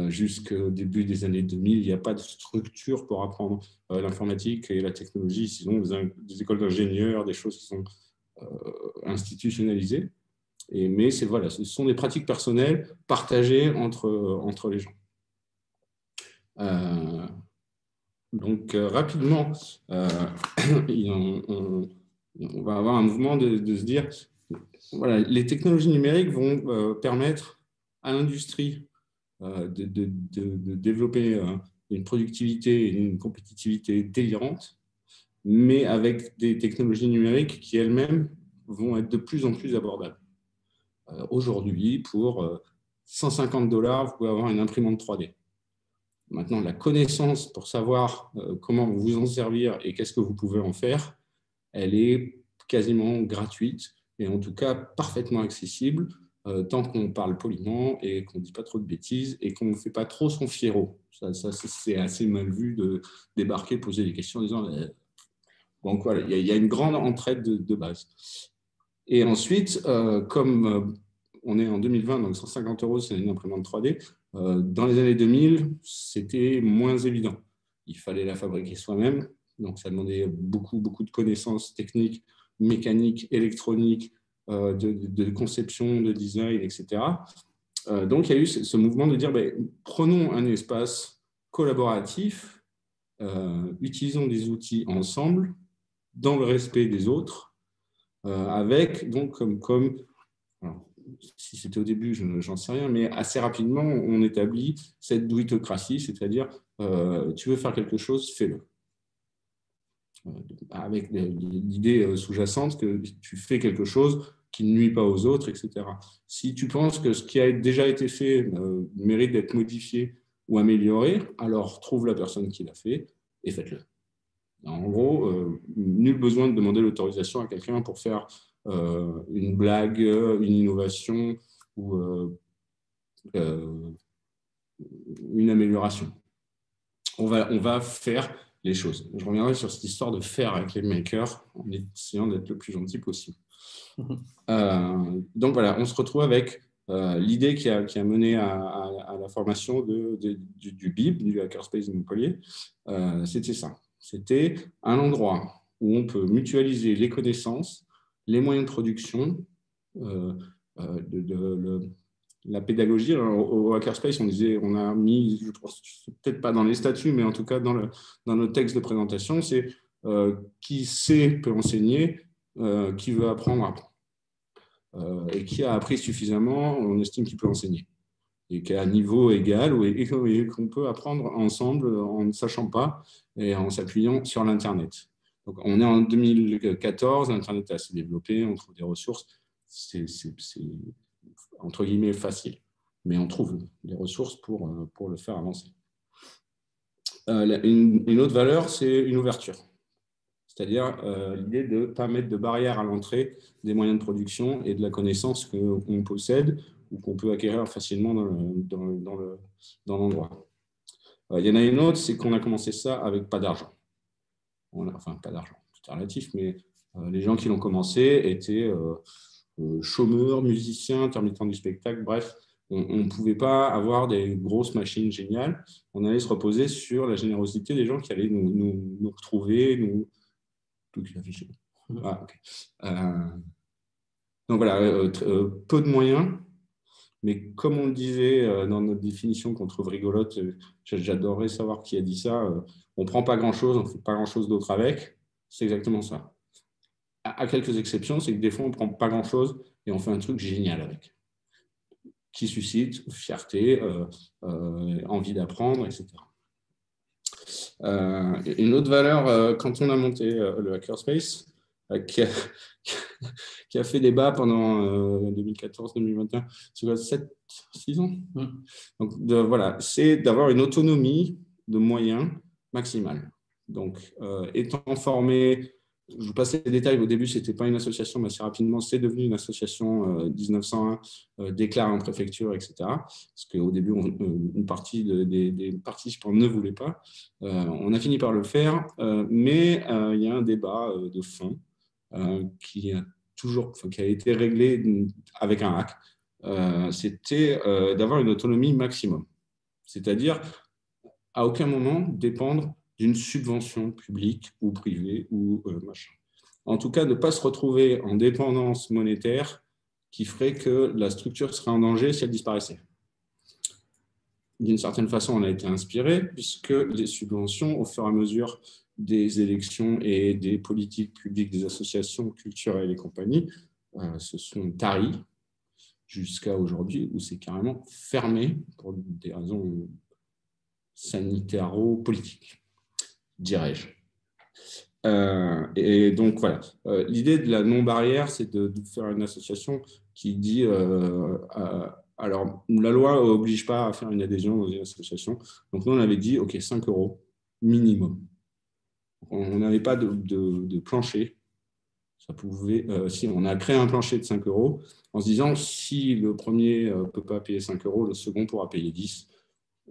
Jusqu'au début des années 2000, il n'y a pas de structure pour apprendre l'informatique et la technologie, sinon des écoles d'ingénieurs, des choses qui sont institutionnalisées. Mais voilà, ce sont des pratiques personnelles partagées entre les gens. Donc, rapidement, on va avoir un mouvement de se dire, voilà, les technologies numériques vont permettre à l'industrie de développer une productivité et une compétitivité délirantes, mais avec des technologies numériques qui elles-mêmes vont être de plus en plus abordables. Aujourd'hui, pour 150 $, vous pouvez avoir une imprimante 3D. Maintenant, la connaissance pour savoir comment vous en servir et qu'est-ce que vous pouvez en faire, elle est quasiment gratuite et en tout cas parfaitement accessible tant qu'on parle poliment et qu'on ne dit pas trop de bêtises et qu'on ne fait pas trop son fiero. Ça c'est assez mal vu de débarquer, poser des questions en disant donc voilà, il y a une grande entraide de base. Et ensuite, comme on est en 2020, donc 150 €, c'est une imprimante 3D, dans les années 2000, c'était moins évident. Il fallait la fabriquer soi-même, donc ça demandait beaucoup de connaissances techniques, mécaniques, électroniques, de conception, de design, etc. Donc il y a eu ce mouvement de dire, prenons un espace collaboratif, utilisons des outils ensemble, dans le respect des autres, avec donc alors, si c'était au début, j'en sais rien, mais assez rapidement, on établit cette douitocratie, c'est-à-dire tu veux faire quelque chose, fais-le. Avec l'idée sous-jacente que tu fais quelque chose qui ne nuit pas aux autres, etc. Si tu penses que ce qui a déjà été fait mérite d'être modifié ou amélioré, alors trouve la personne qui l'a fait et faites-le. En gros, nul besoin de demander l'autorisation à quelqu'un pour faire une blague, une innovation ou une amélioration. On va faire les choses. Je reviendrai sur cette histoire de faire avec les makers en essayant d'être le plus gentil possible. Donc voilà, on se retrouve avec l'idée qui a mené à la formation du BIB, du Hackerspace de Montpellier. C'était ça. C'était un endroit où on peut mutualiser les connaissances, les moyens de production, la pédagogie. Alors, au Hackerspace, on a mis, je pense, peut-être pas dans les statuts, mais en tout cas dans notre texte de présentation, c'est qui sait peut enseigner, qui veut apprendre apprend. Et qui a appris suffisamment, on estime qu'il peut enseigner. Et qui est à niveau égal, et qu'on peut apprendre ensemble en ne sachant pas et en s'appuyant sur l'Internet. Donc, on est en 2014, l'Internet est assez développé, on trouve des ressources, c'est entre guillemets facile, mais on trouve des ressources pour le faire avancer. Une autre valeur, c'est une ouverture. C'est-à-dire l'idée de ne pas mettre de barrière à l'entrée des moyens de production et de la connaissance qu'on possède ou qu'on peut acquérir facilement dans l'endroit. Il y en a une autre, c'est qu'on a commencé ça avec pas d'argent. Enfin, pas d'argent, c'est relatif, mais les gens qui l'ont commencé étaient chômeurs, musiciens, intermittents du spectacle, bref. On ne pouvait pas avoir des grosses machines géniales. On allait se reposer sur la générosité des gens qui allaient nous retrouver, tout qui affiché. Ah, okay. Donc voilà, peu de moyens, mais comme on le disait dans notre définition qu'on trouve rigolote, j'adorerais savoir qui a dit ça, on ne prend pas grand-chose, on ne fait pas grand-chose d'autre avec, c'est exactement ça. À quelques exceptions, c'est que des fois, on ne prend pas grand-chose et on fait un truc génial avec, qui suscite fierté, envie d'apprendre, etc. Une autre valeur, quand on a monté le Hackerspace, qui a fait débat pendant 2014-2021, c'est 7-6 ans. Donc, voilà, c'est d'avoir une autonomie de moyens maximale. Donc, étant formé, je vous passe les détails, au début, ce n'était pas une association, mais assez rapidement, c'est devenu une association 1901, déclarée en préfecture, etc. Parce qu'au début, une partie des participants ne voulaient pas. On a fini par le faire, mais il y a un débat de fond qui a été réglé avec un hack. C'était d'avoir une autonomie maximum. C'est-à-dire, à aucun moment dépendre d'une subvention publique ou privée ou machin. En tout cas, ne pas se retrouver en dépendance monétaire qui ferait que la structure serait en danger si elle disparaissait. D'une certaine façon, on a été inspiré puisque les subventions, au fur et à mesure des élections et des politiques publiques des associations culturelles et compagnie, se sont taries jusqu'à aujourd'hui où c'est carrément fermé pour des raisons sanitaro-politiques, dirais-je. Et donc, voilà. L'idée de la non-barrière, c'est de faire une association qui dit... alors, la loi n'oblige pas à faire une adhésion dans une association. Donc, nous, on avait dit, OK, 5 € minimum. On n'avait pas de plancher. Ça pouvait, si on a créé un plancher de 5 € en se disant, si le premier ne peut pas payer 5 €, le second pourra payer 10.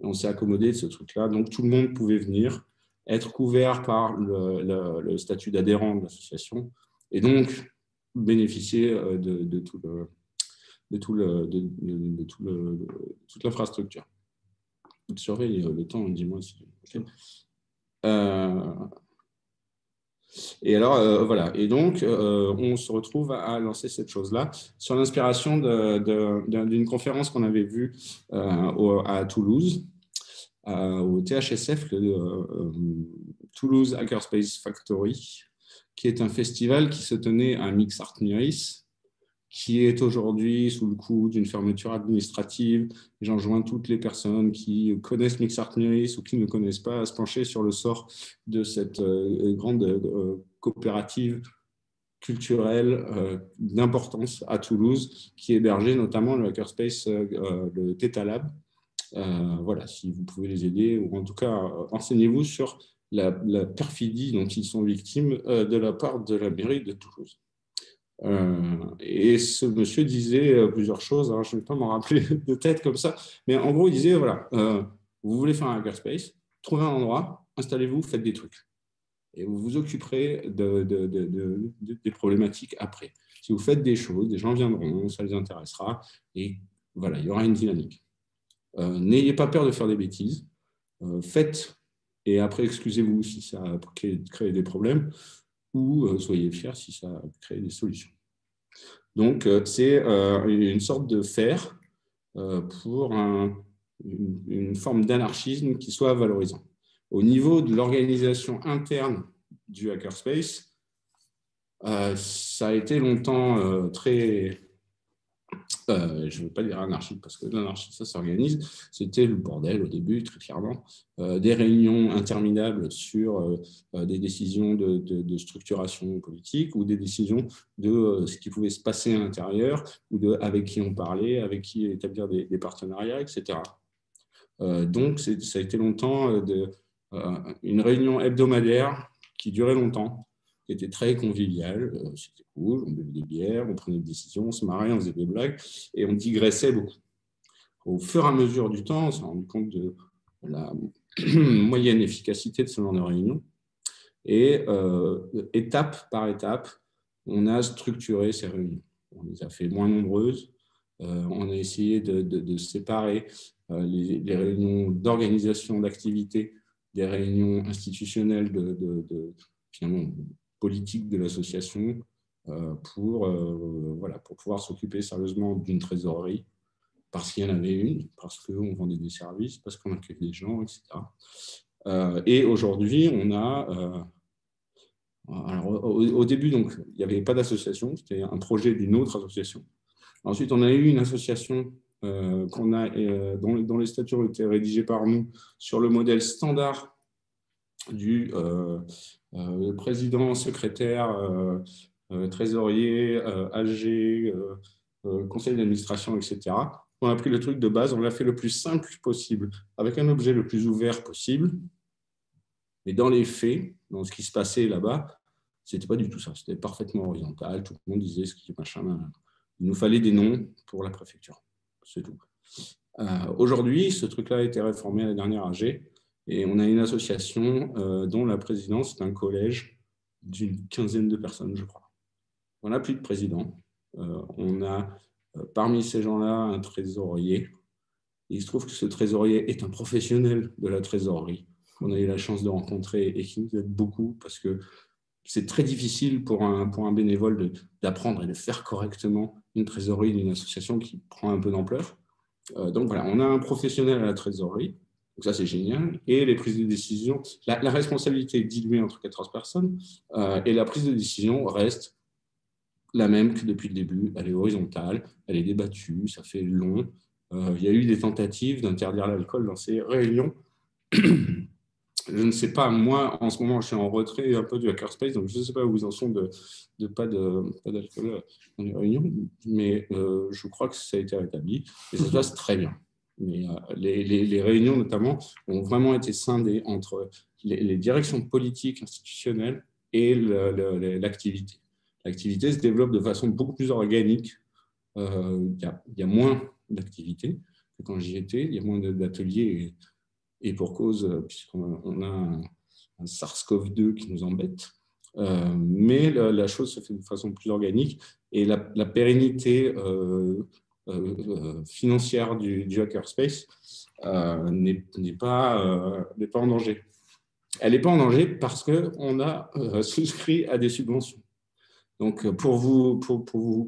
On s'est accommodé de ce truc-là. Donc, tout le monde pouvait venir, être couvert par le statut d'adhérent de l'association et donc bénéficier de toute l'infrastructure. Surveille le temps, dis-moi. Et alors, voilà. Et donc, on se retrouve à lancer cette chose-là sur l'inspiration d'une conférence qu'on avait vue à Toulouse, au THSF, le Toulouse Hackerspace Factory, qui est un festival qui se tenait à Mixart-Muris, qui est aujourd'hui sous le coup d'une fermeture administrative. J'enjoins toutes les personnes qui connaissent Mixart-Muris ou qui ne connaissent pas à se pencher sur le sort de cette grande coopérative culturelle d'importance à Toulouse, qui hébergeait notamment le Hackerspace, le Theta Lab. Voilà, si vous pouvez les aider, ou en tout cas, renseignez-vous sur la perfidie dont ils sont victimes de la part de la mairie de Toulouse. Et ce monsieur disait plusieurs choses, hein, je ne vais pas m'en rappeler de tête comme ça, mais en gros, il disait, voilà, vous voulez faire un hackerspace, trouvez un endroit, installez-vous, faites des trucs. Et vous vous occuperez des problématiques après. Si vous faites des choses, des gens viendront, ça les intéressera, et voilà, il y aura une dynamique. N'ayez pas peur de faire des bêtises, faites, et après, excusez-vous si ça a créé des problèmes, ou soyez fiers si ça a créé des solutions. Donc, c'est une sorte de fer pour une forme d'anarchisme qui soit valorisant. Au niveau de l'organisation interne du hackerspace, ça a été longtemps très... je ne veux pas dire anarchique parce que l'anarchie, ça s'organise. C'était le bordel au début, très clairement. Des réunions interminables sur des décisions de structuration politique ou des décisions de ce qui pouvait se passer à l'intérieur ou avec qui on parlait, avec qui établir des partenariats, etc. Donc, ça a été longtemps une réunion hebdomadaire qui durait longtemps, qui était très convivial, c'était cool, on buvait des bières, on prenait des décisions, on se marrait, on faisait des blagues, et on digressait beaucoup. Au fur et à mesure du temps, on s'est rendu compte de la moyenne efficacité de ce genre de réunion, et étape par étape, on a structuré ces réunions. On les a fait moins nombreuses, on a essayé de séparer les réunions d'organisation d'activités des réunions institutionnelles finalement, politique de l'association, pour pouvoir s'occuper sérieusement d'une trésorerie, parce qu'il y en avait une, parce qu'on vendait des services, parce qu'on accueillait des gens, etc. Et aujourd'hui, on a... alors, au début, donc, il n'y avait pas d'association, c'était un projet d'une autre association. Ensuite, on a eu une association dont les statuts ont été rédigés par nous sur le modèle standard du président, secrétaire, trésorier, AG, conseil d'administration, etc. On a pris le truc de base, on l'a fait le plus simple possible, avec un objet le plus ouvert possible. Mais dans les faits, dans ce qui se passait là-bas, ce n'était pas du tout ça. C'était parfaitement horizontal. Tout le monde disait ce qui machin. Il nous fallait des noms pour la préfecture. C'est tout. Aujourd'hui, ce truc-là a été réformé à la dernière AG et on a une association dont la présidence est un collège d'une quinzaine de personnes, je crois. On n'a plus de président. On a parmi ces gens-là un trésorier. Il se trouve que ce trésorier est un professionnel de la trésorerie qu'on a eu la chance de rencontrer et qui nous aide beaucoup parce que c'est très difficile pour un bénévole d'apprendre et de faire correctement une trésorerie d'une association qui prend un peu d'ampleur. Donc voilà, on a un professionnel à la trésorerie, donc ça c'est génial, et les prises de décision, la responsabilité est diluée entre 14 personnes, et la prise de décision reste la même que depuis le début, elle est horizontale, elle est débattue, ça fait long. Il y a eu des tentatives d'interdire l'alcool dans ces réunions. Je ne sais pas, moi, en ce moment, je suis en retrait un peu du hackerspace, donc je ne sais pas où ils en sont de pas d'alcool dans les réunions, mais je crois que ça a été rétabli et ça se passe très bien. Mais les réunions, notamment, ont vraiment été scindées entre les directions politiques, institutionnelles et l'activité. L'activité se développe de façon beaucoup plus organique. Il y a moins d'activités que quand j'y étais, il y a moins d'ateliers et pour cause, puisqu'on a un SARS-CoV-2 qui nous embête. Mais la chose se fait de façon plus organique et la pérennité financière du hackerspace n'est pas en danger. Elle n'est pas en danger parce qu'on a souscrit à des subventions. Donc, pour vous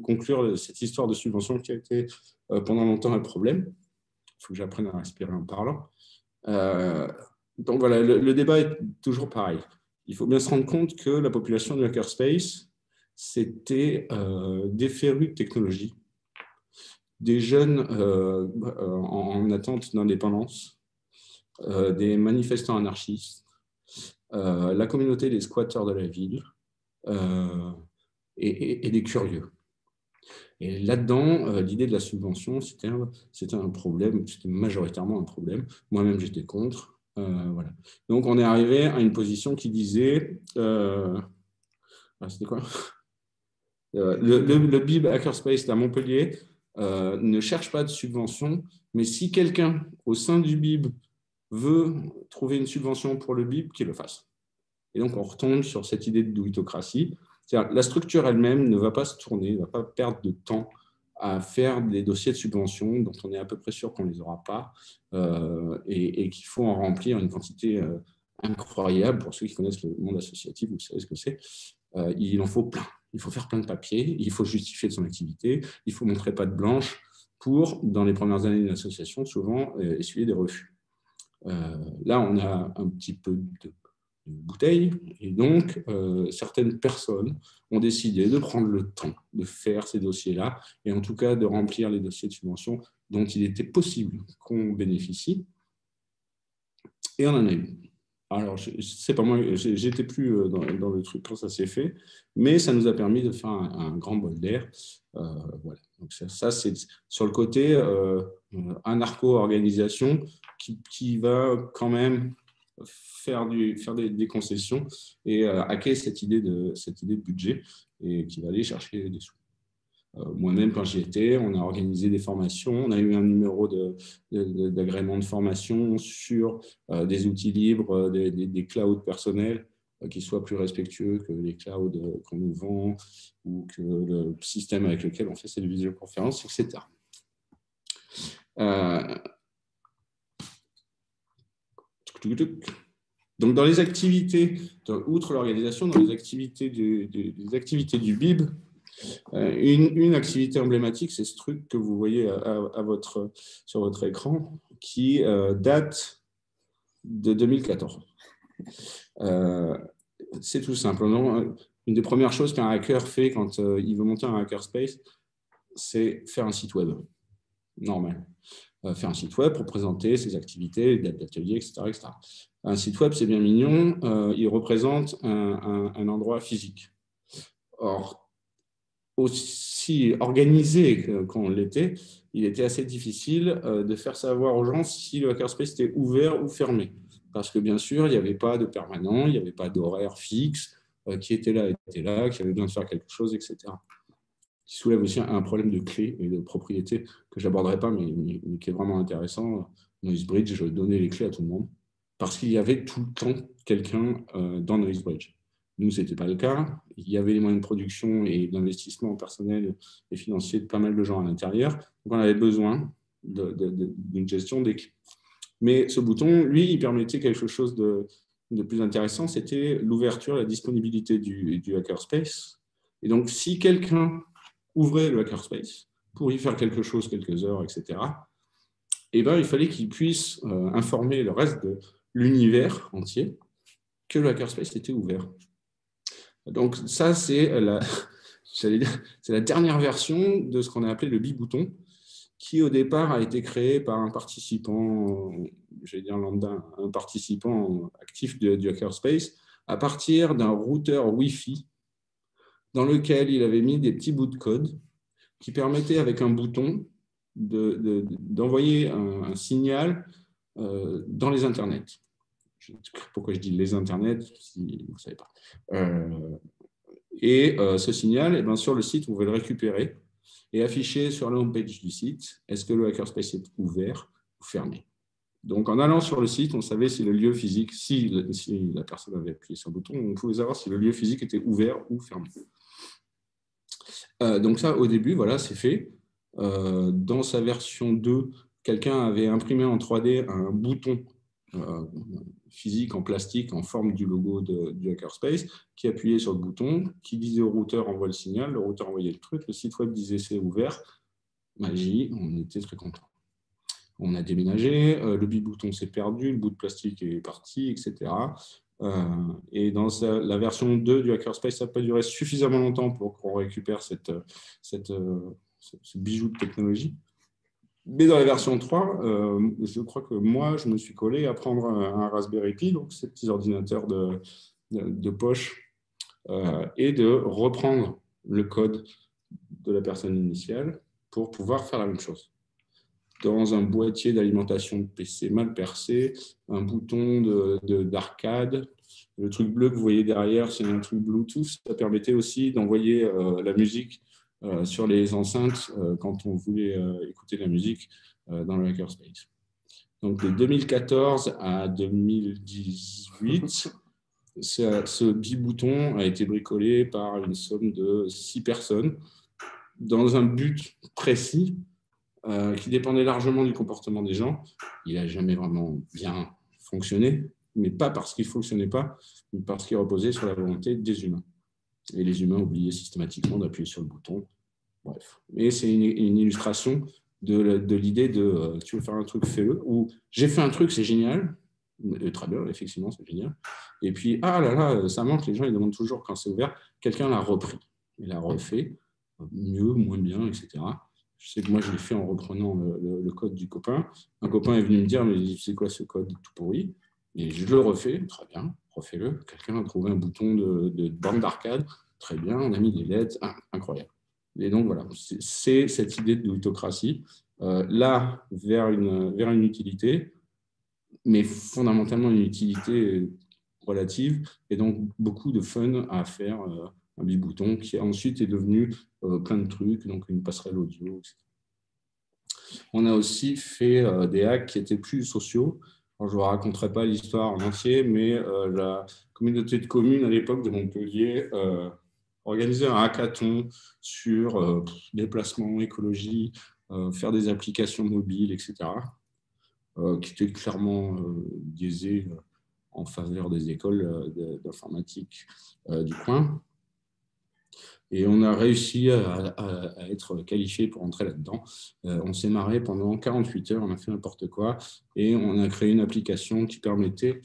conclure cette histoire de subvention qui a été pendant longtemps un problème, il faut que j'apprenne à respirer en parlant. Donc voilà, le débat est toujours pareil. Il faut bien se rendre compte que la population du hackerspace, c'était des férus de technologie, des jeunes en attente d'indépendance, des manifestants anarchistes, la communauté des squatteurs de la ville et des curieux. Et là-dedans, l'idée de la subvention, c'était un problème, c'était majoritairement un problème. Moi-même, j'étais contre. Voilà. Donc, on est arrivé à une position qui disait, c'était quoi le BIB Hackerspace à Montpellier ne cherche pas de subvention, mais si quelqu'un au sein du BIB veut trouver une subvention pour le BIB, qu'il le fasse. Et donc, on retombe sur cette idée de douitocratie. C'est-à-dire, la structure elle-même ne va pas se tourner, ne va pas perdre de temps à faire des dossiers de subvention dont on est à peu près sûr qu'on ne les aura pas et qu'il faut en remplir une quantité incroyable. Pour ceux qui connaissent le monde associatif, vous savez ce que c'est. Il en faut plein. Il faut faire plein de papiers, il faut justifier de son activité, il faut montrer patte blanche pour, dans les premières années d'une association, souvent essuyer des refus. Là, on a un petit peu de bouteille et donc certaines personnes ont décidé de prendre le temps de faire ces dossiers-là et en tout cas de remplir les dossiers de subvention dont il était possible qu'on bénéficie et on en a eu. Alors, c'est pas moi, j'étais plus dans le truc quand ça s'est fait, mais ça nous a permis de faire un grand bol d'air. Voilà. Donc ça c'est sur le côté anarcho-organisation qui va quand même faire des concessions et hacker cette idée de budget et qui va aller chercher des sous. Moi-même, quand j'y étais, on a organisé des formations, on a eu un numéro d'agrément de formation sur des outils libres, des clouds personnels qui soient plus respectueux que les clouds qu'on nous vend ou que le système avec lequel on fait cette visioconférence, etc. Donc, dans les activités, outre l'organisation, dans les activités du BIB, Une activité emblématique, c'est ce truc que vous voyez sur votre écran, qui date de 2014. C'est tout simple. Une des premières choses qu'un hacker fait quand il veut monter un hackerspace, c'est faire un site web normal. Faire un site web pour présenter ses activités, les dates d'atelier, etc., etc. Un site web, c'est bien mignon, il représente un endroit physique. Or, aussi organisé qu'on l'était, il était assez difficile de faire savoir aux gens si le hackerspace était ouvert ou fermé. Parce que bien sûr, il n'y avait pas de permanent, il n'y avait pas d'horaire fixe, qui était là, qui avait besoin de faire quelque chose, etc. Qui soulève aussi un problème de clé et de propriété que je n'aborderai pas, mais qui est vraiment intéressant. NoiseBridge donnait les clés à tout le monde parce qu'il y avait tout le temps quelqu'un dans NoiseBridge. Nous, ce n'était pas le cas. Il y avait les moyens de production et d'investissement personnel et financier de pas mal de gens à l'intérieur. Donc, on avait besoin d'une gestion des clés. Mais ce bouton, lui, il permettait quelque chose de plus intéressant, c'était l'ouverture, la disponibilité du hackerspace. Et donc, si quelqu'un ouvrait le hackerspace pour y faire quelque chose, quelques heures, etc., eh ben, il fallait qu'il puisse informer le reste de l'univers entier que le hackerspace était ouvert. Donc ça, c'est la dernière version de ce qu'on a appelé le bibouton, qui au départ a été créé par un participant, j'allais dire lambda, un participant actif du hackerspace, à partir d'un routeur Wi-Fi dans lequel il avait mis des petits bouts de code qui permettaient, avec un bouton, d'envoyer un signal dans les internets. Pourquoi je dis les internets, si vous ne savez pas. Ce signal, eh bien, sur le site, vous pouvez le récupérer et afficher sur la homepage du site, est-ce que le hackerspace est ouvert ou fermé. Donc, en allant sur le site, on savait si le lieu physique, si la personne avait appuyé sur le bouton, on pouvait savoir si le lieu physique était ouvert ou fermé. Donc ça, au début, voilà, c'est fait. Dans sa version 2, quelqu'un avait imprimé en 3D un bouton physique en plastique en forme du logo du hackerspace, qui appuyait sur le bouton, qui disait au routeur envoie le signal, le routeur envoyait le truc, le site web disait c'est ouvert. Magie, on était très contents. On a déménagé, le bibouton s'est perdu, le bout de plastique est parti, etc. Et dans la version 2 du hackerspace, ça n'a pas duré suffisamment longtemps pour qu'on récupère ce bijou de technologie. Mais dans la version 3, je crois que moi, je me suis collé à prendre un Raspberry Pi, donc ces petits ordinateurs de poche, et de reprendre le code de la personne initiale pour pouvoir faire la même chose. Dans un boîtier d'alimentation de PC mal percé, un bouton d'arcade. Le truc bleu que vous voyez derrière, c'est un truc Bluetooth. Ça permettait aussi d'envoyer la musique sur les enceintes quand on voulait écouter la musique dans le hackerspace. Donc, de 2014 à 2018, ce bibouton a été bricolé par une somme de 6 personnes dans un but précis qui dépendait largement du comportement des gens. Il n'a jamais vraiment bien fonctionné, mais pas parce qu'il ne fonctionnait pas, mais parce qu'il reposait sur la volonté des humains. Et les humains oubliaient systématiquement d'appuyer sur le bouton. Bref. Et c'est une illustration de l'idée de tu veux faire un truc, fais-le, ou j'ai fait un truc, c'est génial. Très bien, effectivement, c'est génial. Et puis, ah là là, ça manque, les gens ils demandent toujours quand c'est ouvert. Quelqu'un l'a repris, il l'a refait, mieux, moins bien, etc. Je sais que moi, je l'ai fait en reprenant le code du copain. Un copain est venu me dire, mais c'est quoi ce code tout pourri? Et je le refais, très bien, refais-le. Quelqu'un a trouvé un bouton de bande d'arcade, très bien, on a mis des LED, incroyable. Et donc voilà, c'est cette idée de l'autocratie, là, vers une utilité, mais fondamentalement une utilité relative, et donc beaucoup de fun à faire un bibouton qui ensuite est devenu plein de trucs, donc une passerelle audio, etc. On a aussi fait des hacks qui étaient plus sociaux. Alors, je ne vous raconterai pas l'histoire en entier, mais la communauté de communes à l'époque de Montpellier organisait un hackathon sur déplacement, écologie, faire des applications mobiles, etc., qui était clairement biaisé en faveur des écoles d'informatique du coin. Et on a réussi à être qualifié pour entrer là-dedans. On s'est marré pendant 48 heures, on a fait n'importe quoi, et on a créé une application qui permettait,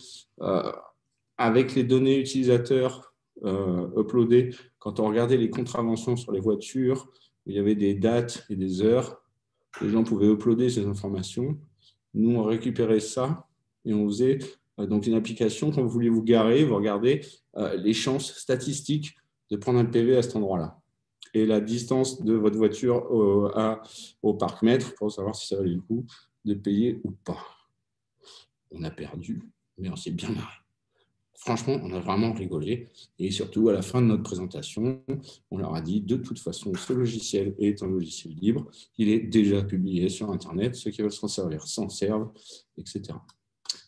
avec les données utilisateurs uploadées, quand on regardait les contraventions sur les voitures, où il y avait des dates et des heures, les gens pouvaient uploader ces informations. Nous, on récupérait ça et on faisait donc une application. Quand vous voulez vous garer, vous regardez les chances statistiques de prendre un PV à cet endroit-là et la distance de votre voiture au parc-mètre pour savoir si ça valait le coup de payer ou pas. On a perdu, mais on s'est bien marré. Franchement, on a vraiment rigolé. Et surtout, à la fin de notre présentation, on leur a dit, de toute façon, ce logiciel est un logiciel libre. Il est déjà publié sur Internet. Ceux qui veulent s'en servir s'en servent, etc.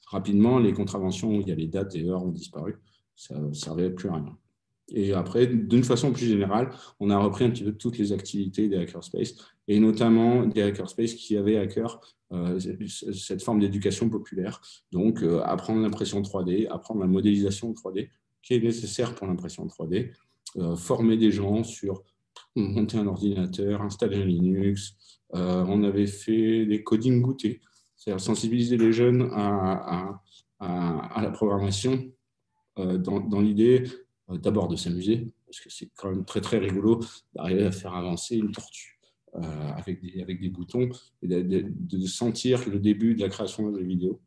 Rapidement, les contraventions où il y a les dates et heures ont disparu. Ça ne servait plus à rien. Et après, d'une façon plus générale, on a repris un petit peu toutes les activités des hackerspace, et notamment des hackerspace qui avaient à cœur cette forme d'éducation populaire. Donc, apprendre l'impression 3D, apprendre la modélisation 3D, qui est nécessaire pour l'impression 3D, former des gens sur monter un ordinateur, installer un Linux. On avait fait des coding goûtés, c'est-à-dire sensibiliser les jeunes à la programmation dans l'idée d'abord de s'amuser, parce que c'est quand même très très rigolo d'arriver à faire avancer une tortue avec des boutons et de sentir le début de la création de la vidéo.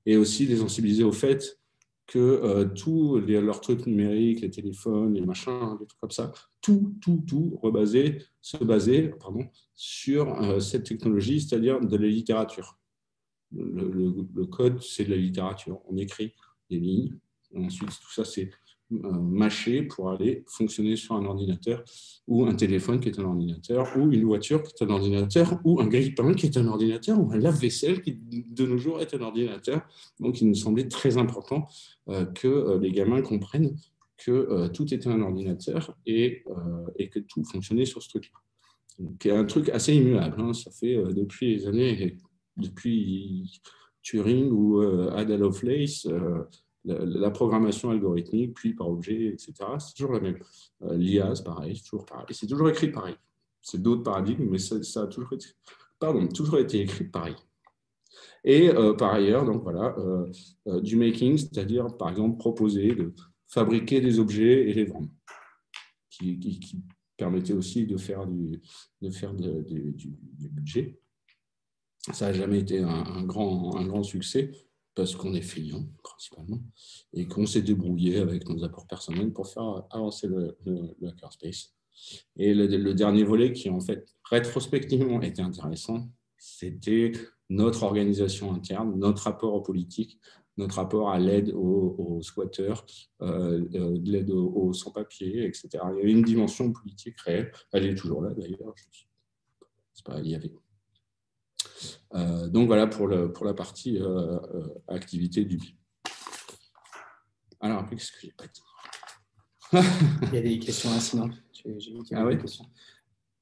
Et aussi les sensibiliser au fait que tous leurs trucs numériques, les téléphones, les machins, des trucs comme ça, tout se basait sur cette technologie, c'est-à-dire de la littérature. Le code, c'est de la littérature. On écrit des lignes, et ensuite tout ça, c'est mâché pour aller fonctionner sur un ordinateur ou un téléphone qui est un ordinateur ou une voiture qui est un ordinateur ou un grille-pain qui est un ordinateur ou un lave-vaisselle qui de nos jours est un ordinateur. Donc il nous semblait très important que les gamins comprennent que tout était un ordinateur et que tout fonctionnait sur ce truc-là. Donc un truc assez immuable, hein. Ça fait depuis les années, depuis Turing ou Ada Lovelace, la programmation algorithmique, puis par objet, etc. C'est toujours la même. L'IA, c'est pareil, c'est toujours pareil. C'est toujours écrit pareil. C'est d'autres paradigmes, mais ça a toujours été écrit pareil. Et par ailleurs, donc voilà, du making, c'est-à-dire, par exemple, proposer de fabriquer des objets et les vendre, qui permettait aussi de faire du budget. Ça n'a jamais été un grand succès, parce qu'on est feignant, principalement, et qu'on s'est débrouillé avec nos apports personnels pour faire avancer le hackerspace. Et le dernier volet qui, en fait, rétrospectivement, était intéressant, c'était notre organisation interne, notre rapport aux politiques, notre rapport à l'aide aux squatteurs, l'aide aux sans-papiers, etc. Il y avait une dimension politique réelle. Elle est toujours là, d'ailleurs. Il y avait... donc voilà pour la partie activité du BIM. Alors, qu'est-ce que j'ai pas dit? Il y a des questions là, sinon. Ah ouais.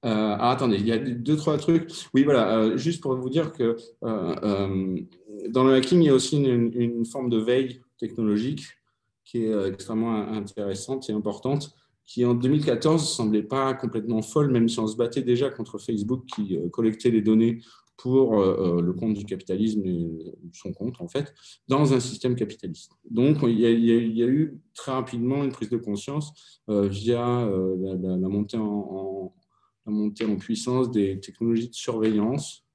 Attendez, il y a 2-3 trucs. Oui, voilà, juste pour vous dire que dans le hacking, il y a aussi une forme de veille technologique qui est extrêmement intéressante et importante, qui en 2014 ne semblait pas complètement folle, même si on se battait déjà contre Facebook qui collectait les données pour le compte du capitalisme et son compte, en fait, dans un système capitaliste. Donc, il y a eu très rapidement une prise de conscience via la montée en puissance des technologies de surveillance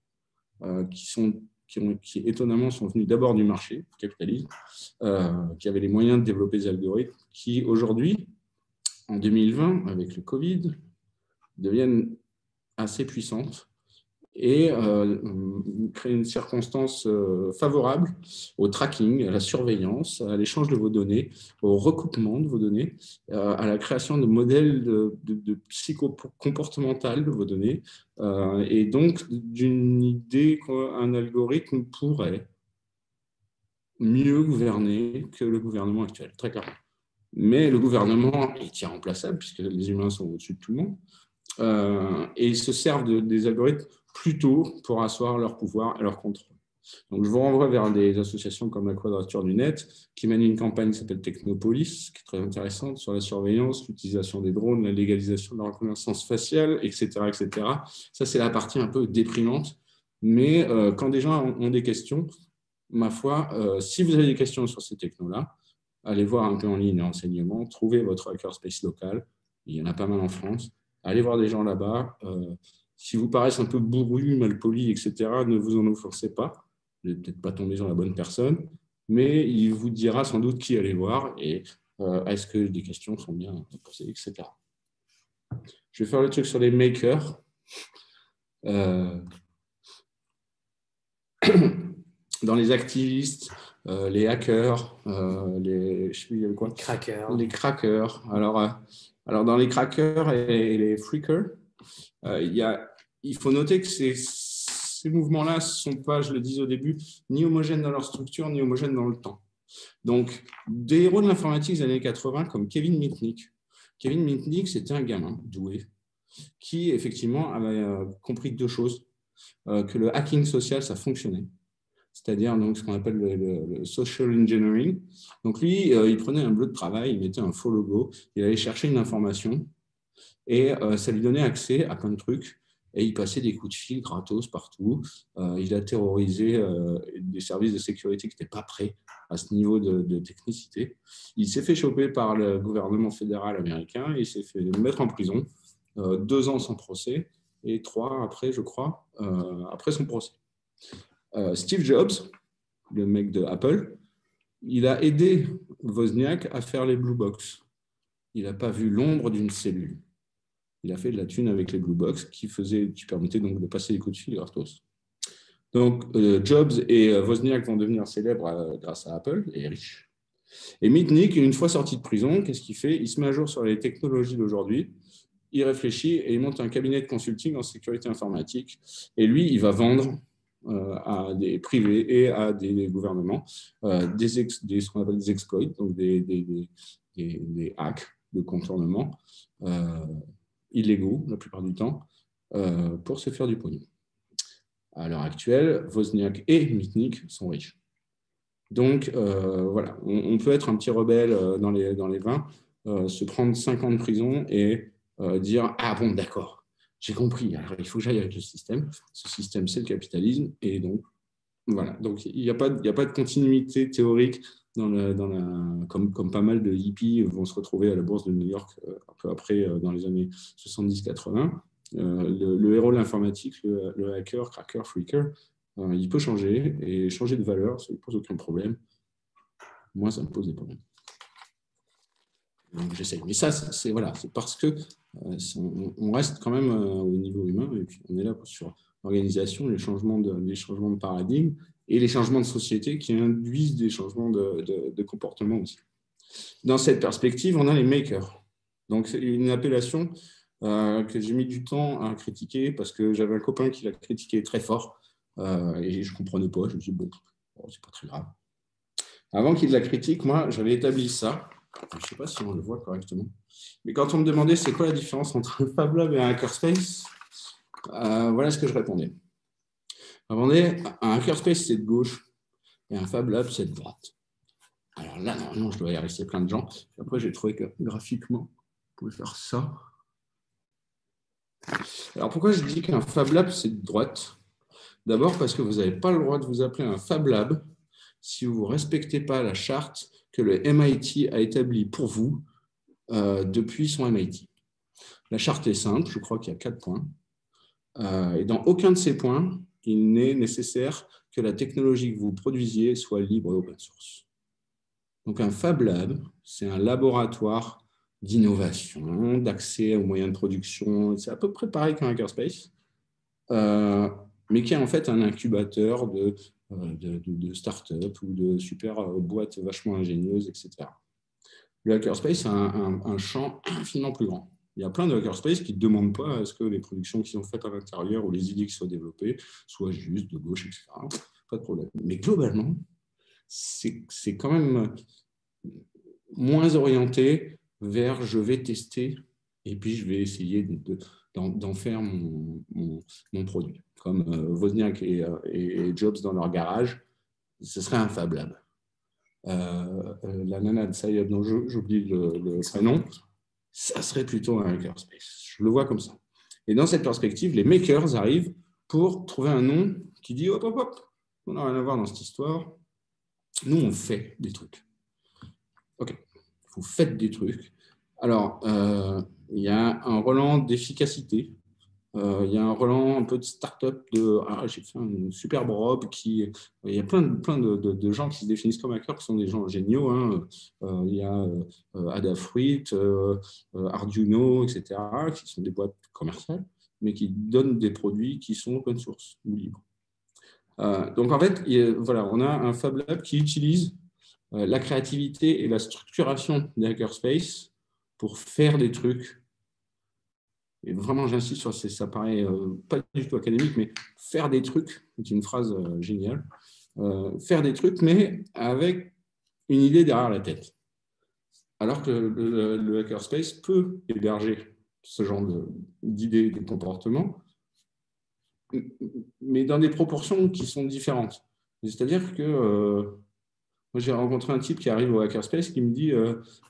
qui étonnamment sont venues d'abord du marché, du capitalisme, qui avaient les moyens de développer des algorithmes qui, aujourd'hui, en 2020, avec le Covid, deviennent assez puissantes et créer une circonstance favorable au tracking, à la surveillance, à l'échange de vos données, au recoupement de vos données, à la création de modèles de psycho-comportemental de vos données, et donc d'une idée qu'un algorithme pourrait mieux gouverner que le gouvernement actuel, très clairement. Mais le gouvernement est irremplaçable puisque les humains sont au-dessus de tout le monde, et ils se servent des algorithmes plutôt pour asseoir leur pouvoir et leur contrôle. Donc, je vous renvoie vers des associations comme la Quadrature du Net qui mènent une campagne qui s'appelle Technopolis, qui est très intéressante, sur la surveillance, l'utilisation des drones, la légalisation de la reconnaissance faciale, etc., etc. Ça, c'est la partie un peu déprimante. Mais quand des gens ont des questions, ma foi, si vous avez des questions sur ces technos-là, allez voir un peu en ligne les renseignements, trouvez votre hackerspace local. Il y en a pas mal en France. Allez voir des gens là-bas. Si vous paraissez un peu bourru, mal poli, etc., ne vous en offensez pas. Vous n'allez peut-être pas tomber sur la bonne personne, mais il vous dira sans doute qui aller voir et est-ce que des questions sont bien posées, etc. Je vais faire le truc sur les makers. Dans les activistes, les hackers, les crackers. Les crackers. Alors, dans les crackers et les freakers, il faut noter que ces mouvements-là ne sont pas, je le disais au début, ni homogènes dans leur structure, ni homogènes dans le temps. Donc, des héros de l'informatique des années 80, comme Kevin Mitnick. Kevin Mitnick, c'était un gamin doué qui, effectivement, avait compris deux choses. Que le hacking social, ça fonctionnait. C'est-à-dire donc, ce qu'on appelle le social engineering. Donc, lui, il prenait un bleu de travail, il mettait un faux logo, il allait chercher une information et ça lui donnait accès à plein de trucs. Et il passait des coups de fil gratos partout. Il a terrorisé des services de sécurité qui n'étaient pas prêts à ce niveau de technicité. Il s'est fait choper par le gouvernement fédéral américain et il s'est fait mettre en prison 2 ans sans procès et 3 après, je crois, après son procès. Steve Jobs, le mec de Apple, il a aidé Wozniak à faire les Blue Box. Il n'a pas vu l'ombre d'une cellule. Il a fait de la thune avec les Blue Box qui permettaient donc de passer les coups de fil gratos. Donc, Jobs et Wozniak vont devenir célèbres grâce à Apple et riches. Et Mitnick, une fois sorti de prison, qu'est-ce qu'il fait? Il se met à jour sur les technologies d'aujourd'hui, il réfléchit et il monte un cabinet de consulting en sécurité informatique. Et lui, il va vendre à des privés et à des gouvernements ce qu'on appelle des exploits, donc des hacks de contournement illégaux la plupart du temps pour se faire du pognon. À l'heure actuelle, Wozniak et Mitnick sont riches. Donc voilà, on peut être un petit rebelle dans les 20, se prendre 5 ans de prison et dire « Ah bon, d'accord, j'ai compris, alors il faut que j'aille avec le système. Ce système, c'est le capitalisme. » Et donc, voilà. Donc, il n'y a pas de continuité théorique comme pas mal de hippies vont se retrouver à la bourse de New York un peu après, dans les années 70-80. Le héros de l'informatique, le hacker, cracker, freaker, il peut changer et changer de valeur, ça ne pose aucun problème. Moi, ça me pose des problèmes. Donc, j'essaye. Mais ça, c'est parce que on reste quand même au niveau humain et puis on est là sur l'organisation, les changements de paradigme et les changements de société qui induisent des changements de comportement aussi. Dans cette perspective, on a les makers. Donc, c'est une appellation que j'ai mis du temps à critiquer parce que j'avais un copain qui l'a critiqué très fort et je ne comprenais pas. Je me suis dit, bon, c'est pas très grave. Avant qu'il la critique, moi, j'avais établi ça. Je ne sais pas si on le voit correctement. Mais quand on me demandait c'est quoi la différence entre un Fab Lab et un hackerspace, voilà ce que je répondais. Un hackerspace, c'est de gauche et un Fab Lab, c'est de droite. Alors là, normalement, je dois y rester plein de gens. Et après, j'ai trouvé que graphiquement, on pouvait faire ça. Alors pourquoi je dis qu'un Fab Lab, c'est de droite? D'abord parce que vous n'avez pas le droit de vous appeler un Fab Lab si vous ne respectez pas la charte que le MIT a établie pour vous depuis son MIT. La charte est simple, je crois qu'il y a 4 points. Et dans aucun de ces points, il n'est nécessaire que la technologie que vous produisiez soit libre et open source. Donc un Fab Lab, c'est un laboratoire d'innovation, d'accès aux moyens de production. C'est à peu près pareil qu'un hackerspace, mais qui est en fait un incubateur de start-up ou de super boîtes vachement ingénieuses, etc. Le hackerspace a un champ infiniment plus grand. Il y a plein de hackerspace qui ne demandent pas à ce que les productions qui sont faites à l'intérieur ou les idées qui soient développées soient juste de gauche, etc. Pas de problème. Mais globalement, c'est quand même moins orienté vers je vais tester et puis je vais essayer d'en faire mon produit. Comme Wozniak et Jobs dans leur garage, ce serait un Fab Lab. La nana de Sayeb, dont j'oublie le prénom, ça serait plutôt un hackerspace. Je le vois comme ça. Et dans cette perspective, les makers arrivent pour trouver un nom qui dit hop, hop, hop, on n'a rien à voir dans cette histoire. Nous, on fait des trucs. OK, vous faites des trucs. Alors, il y a un relent d'efficacité. Il y a un relent un peu de start-up j'ai fait une superbe robe il y a plein de gens qui se définissent comme hackers qui sont des gens géniaux, hein. Il y a Adafruit, Arduino, etc., qui sont des boîtes commerciales, mais qui donnent des produits qui sont open source ou libres. Donc en fait, voilà, on a un Fab Lab qui utilise la créativité et la structuration des hackerspace pour faire des trucs. Et vraiment, j'insiste sur ça paraît pas du tout académique, mais faire des trucs, c'est une phrase géniale, faire des trucs, mais avec une idée derrière la tête. Alors que le hackerspace peut héberger ce genre d'idées, de comportements, mais dans des proportions qui sont différentes. C'est-à-dire que moi, j'ai rencontré un type qui arrive au hackerspace qui me dit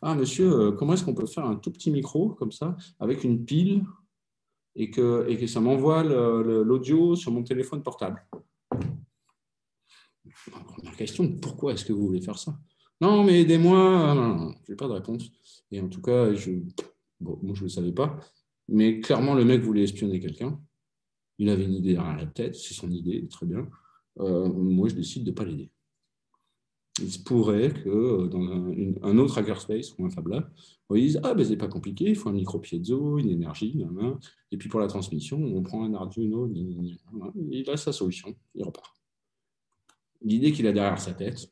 ah, monsieur, comment est-ce qu'on peut faire un tout petit micro comme ça, avec une pile et que ça m'envoie l'audio sur mon téléphone portable. Première question, pourquoi est-ce que vous voulez faire ça? Non, mais aidez-moi. Non, je n'ai pas de réponse. Et en tout cas, moi, je ne le savais pas. Mais clairement, le mec voulait espionner quelqu'un. Il avait une idée derrière la tête, c'est son idée, très bien. Moi, je décide de ne pas l'aider. Il se pourrait que dans un autre hackerspace ou un Fab Lab, ils disent ah, ben, c'est pas compliqué, il faut un micro piezo, une énergie, et puis pour la transmission, on prend un Arduino, il a sa solution, il repart. L'idée qu'il a derrière sa tête,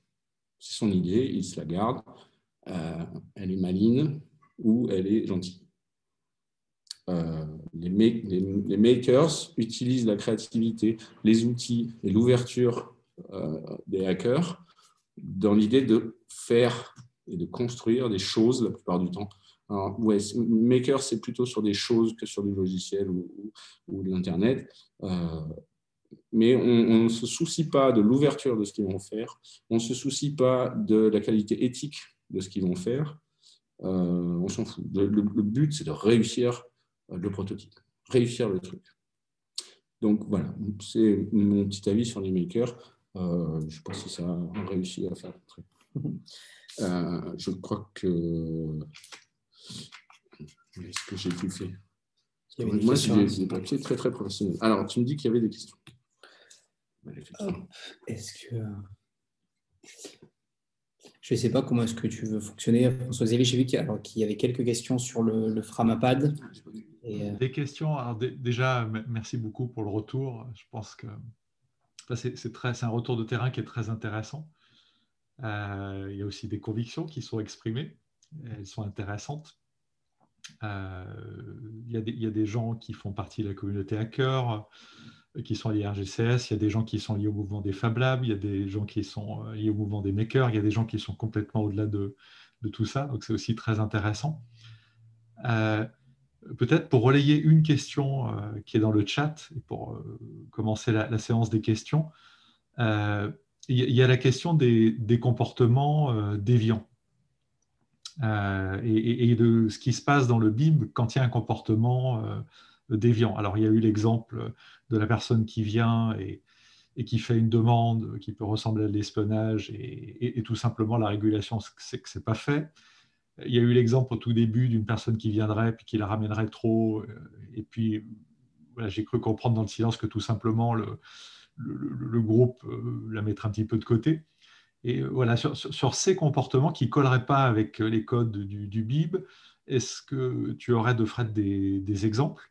c'est son idée, il se la garde, elle est maligne ou elle est gentille. Les makers utilisent la créativité, les outils et l'ouverture des hackers dans l'idée de faire et de construire des choses la plupart du temps. Alors, ouais, maker, c'est plutôt sur des choses que sur du logiciel ou de l'Internet. Mais on ne se soucie pas de l'ouverture de ce qu'ils vont faire. On ne se soucie pas de la qualité éthique de ce qu'ils vont faire. On s'en fout. Le but, c'est de réussir le prototype, réussir le truc. Donc, voilà, c'est mon petit avis sur les makers. Je ne sais pas si ça a réussi à faire le truc. Je crois que... Est-ce que j'ai tout fait? Moi, j'ai des papiers très, très professionnels. Alors, tu me dis qu'il y avait des questions. Est-ce que... Je ne sais pas comment est-ce que tu veux fonctionner, François-Xavier. J'ai vu qu'il y avait quelques questions sur le Framapad. Des questions. Alors, déjà, merci beaucoup pour le retour. Je pense que c'est un retour de terrain qui est très intéressant. Il y a aussi des convictions qui sont exprimées. Elles sont intéressantes. Il y a des gens qui font partie de la communauté hacker, qui sont liés à RGCS. Il y a des gens qui sont liés au mouvement des Fab Labs. Il y a des gens qui sont liés au mouvement des makers. Il y a des gens qui sont complètement au-delà de tout ça. Donc, c'est aussi très intéressant. Peut-être pour relayer une question qui est dans le chat, et pour commencer la séance des questions, il y a la question des comportements déviants et de ce qui se passe dans le BIM quand il y a un comportement déviant. Alors, il y a eu l'exemple de la personne qui vient et qui fait une demande qui peut ressembler à de l'espionnage et tout simplement la régulation, c'est que ce n'est pas fait. Il y a eu l'exemple au tout début d'une personne qui viendrait puis qui la ramènerait trop. Et puis, voilà, j'ai cru comprendre dans le silence que tout simplement le groupe la mettrait un petit peu de côté. Et voilà, sur ces comportements qui ne colleraient pas avec les codes du BIB, est-ce que tu aurais, de Fred, des exemples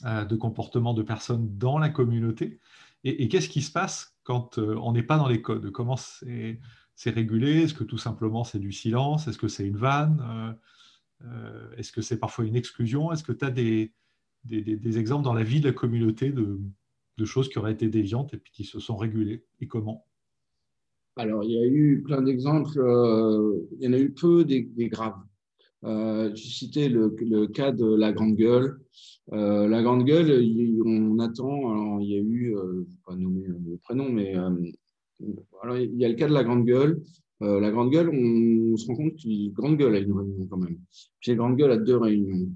de comportements de personnes dans la communauté? Et qu'est-ce qui se passe quand on n'est pas dans les codes? Comment c'est régulé? Est-ce que tout simplement c'est du silence? Est-ce que c'est une vanne? Est-ce que c'est parfois une exclusion? Est-ce que tu as des exemples dans la vie de la communauté de choses qui auraient été déviantes et puis qui se sont régulées? Et comment? Alors, il y a eu plein d'exemples. Il y en a eu peu des graves. Tu citais le cas de la Grande Gueule. La Grande Gueule, on attend, alors il y a eu, je ne vais pas nommer le prénom, mais alors, il y a le cas de la Grande Gueule. La Grande Gueule, on se rend compte que Grande Gueule a une réunion quand même. Puis Grande Gueule a 2 réunions.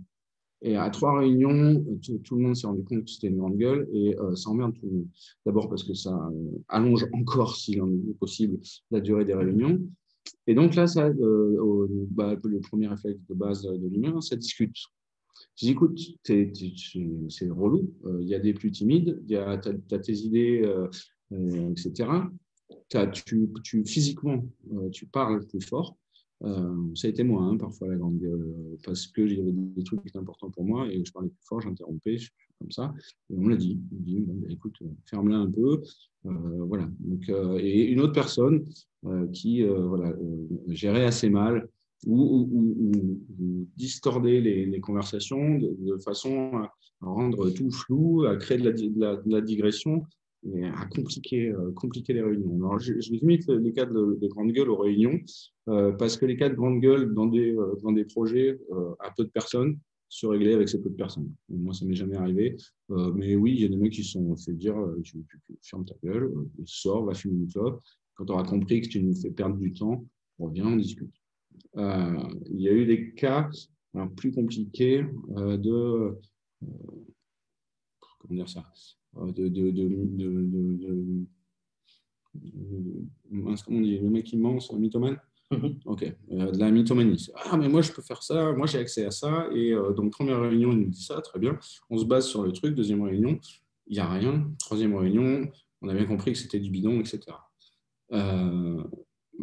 Et à 3 réunions, tout le monde s'est rendu compte que c'était une grande gueule et ça emmerde tout le monde. D'abord parce que ça allonge encore, s'il en est possible, la durée des réunions. Et donc là, le premier réflexe de base de l'humain, ça discute. Je dis, écoute, c'est relou, il y a des plus timides, tu as tes idées, etc. Physiquement, tu parles plus fort. Ça a été moi, hein, parfois, la grande gueule, parce que j'avais des trucs importants pour moi et je parlais plus fort, j'interrompais, comme ça. Et on me l'a dit. On me dit, bon, écoute, ferme-la un peu. Voilà. Donc, et une autre personne qui gérait assez mal ou distordait les conversations de façon à rendre tout flou, à créer de la digression et à compliquer les réunions. Alors, je limite les cas de grande gueule aux réunions parce que les cas de grande gueule dans des projets à peu de personnes se réglaient avec ces peu de personnes. Moi, ça ne m'est jamais arrivé. Mais oui, il y a des mecs qui se sont fait dire tu fermes ta gueule, sors, va fumer une clope. Quand tu auras compris que tu nous fais perdre du temps, reviens, on discute. Il y a eu des cas plus compliqués comment dire ça comment on dit, le mec immense, un mythomane. Ok, de la mythomanie. Ah, mais moi je peux faire ça, moi j'ai accès à ça. Et donc, première réunion, il nous dit ça, très bien. On se base sur le truc. Deuxième réunion, il n'y a rien. Troisième réunion, on a bien compris que c'était du bidon, etc.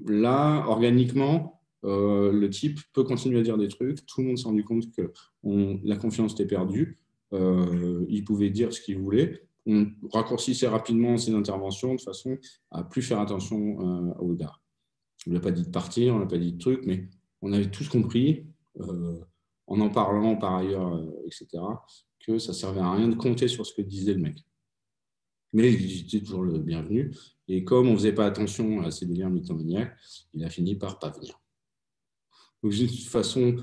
Là, organiquement, le type peut continuer à dire des trucs. Tout le monde s'est rendu compte que la confiance était perdue. Il pouvait dire ce qu'il voulait. On raccourcissait rapidement ses interventions de façon à ne plus faire attention au gars. On ne lui a pas dit de partir, on ne lui a pas dit de trucs, mais on avait tous compris, en parlant par ailleurs, etc., que ça ne servait à rien de compter sur ce que disait le mec. Mais il était toujours le bienvenu. Et comme on ne faisait pas attention à ses délires mythomaniaques, il a fini par ne pas venir. Donc, j'ai une façon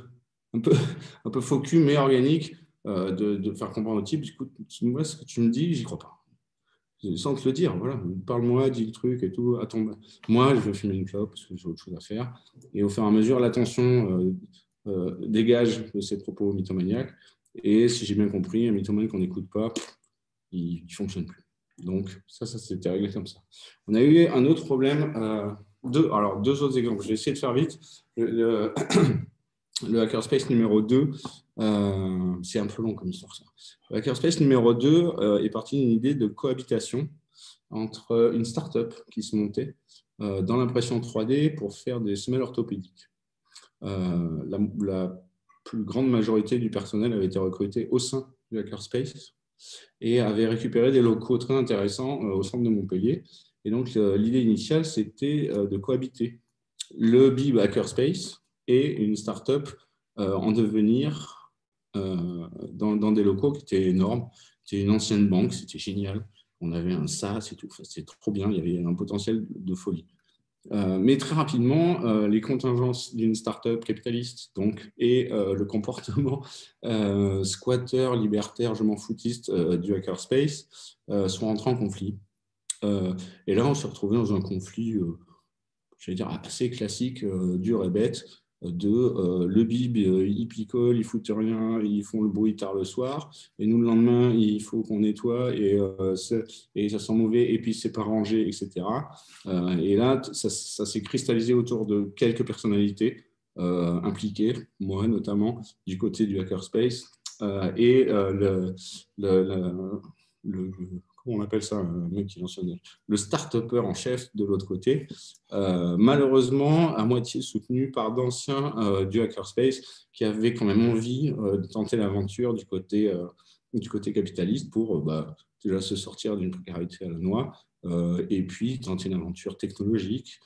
un peu faux cul, mais organique, de faire comprendre au type, écoute, moi, ce que tu me dis, j'y crois pas. Sans te le dire, voilà, parle-moi, dis le truc et tout. Attends, moi, je veux fumer une clope parce que j'ai autre chose à faire. Et au fur et à mesure, l'attention dégage de ses propos mythomaniaques. Et si j'ai bien compris, un mythomane qu'on n'écoute pas, il ne fonctionne plus. Donc, ça s'était réglé comme ça. On a eu un autre problème, deux autres exemples. Je vais essayer de faire vite. Le hackerspace numéro 2, c'est un peu long comme histoire, ça. Le hackerspace numéro 2 est parti d'une idée de cohabitation entre une start-up qui se montait dans l'impression 3D pour faire des semelles orthopédiques. La plus grande majorité du personnel avait été recruté au sein du hackerspace et avait récupéré des locaux très intéressants au centre de Montpellier. Et donc, l'idée initiale, c'était de cohabiter le BIB hackerspace et une start-up en devenir dans des locaux qui étaient énormes. C'était une ancienne banque, c'était génial. On avait un SaaS et tout, c'était trop bien, il y avait un potentiel de folie. Mais très rapidement, les contingences d'une start-up capitaliste et le comportement squatter, libertaire, je m'en foutiste du hackerspace sont entrés en conflit. Et là, on s'est retrouvé dans un conflit je vais dire, assez classique, dur et bête, le bib, il picole, il fout rien, ils font le bruit tard le soir, et nous, le lendemain, il faut qu'on nettoie, et ça sent mauvais, et puis c'est pas rangé, etc. Et là, ça s'est cristallisé autour de quelques personnalités impliquées, moi notamment, du côté du hackerspace, et comment on appelle ça, un mec qui le start-upper en chef de l'autre côté, malheureusement à moitié soutenu par d'anciens du hackerspace qui avaient quand même envie de tenter l'aventure du côté capitaliste pour déjà se sortir d'une précarité à la noix et puis tenter une aventure technologique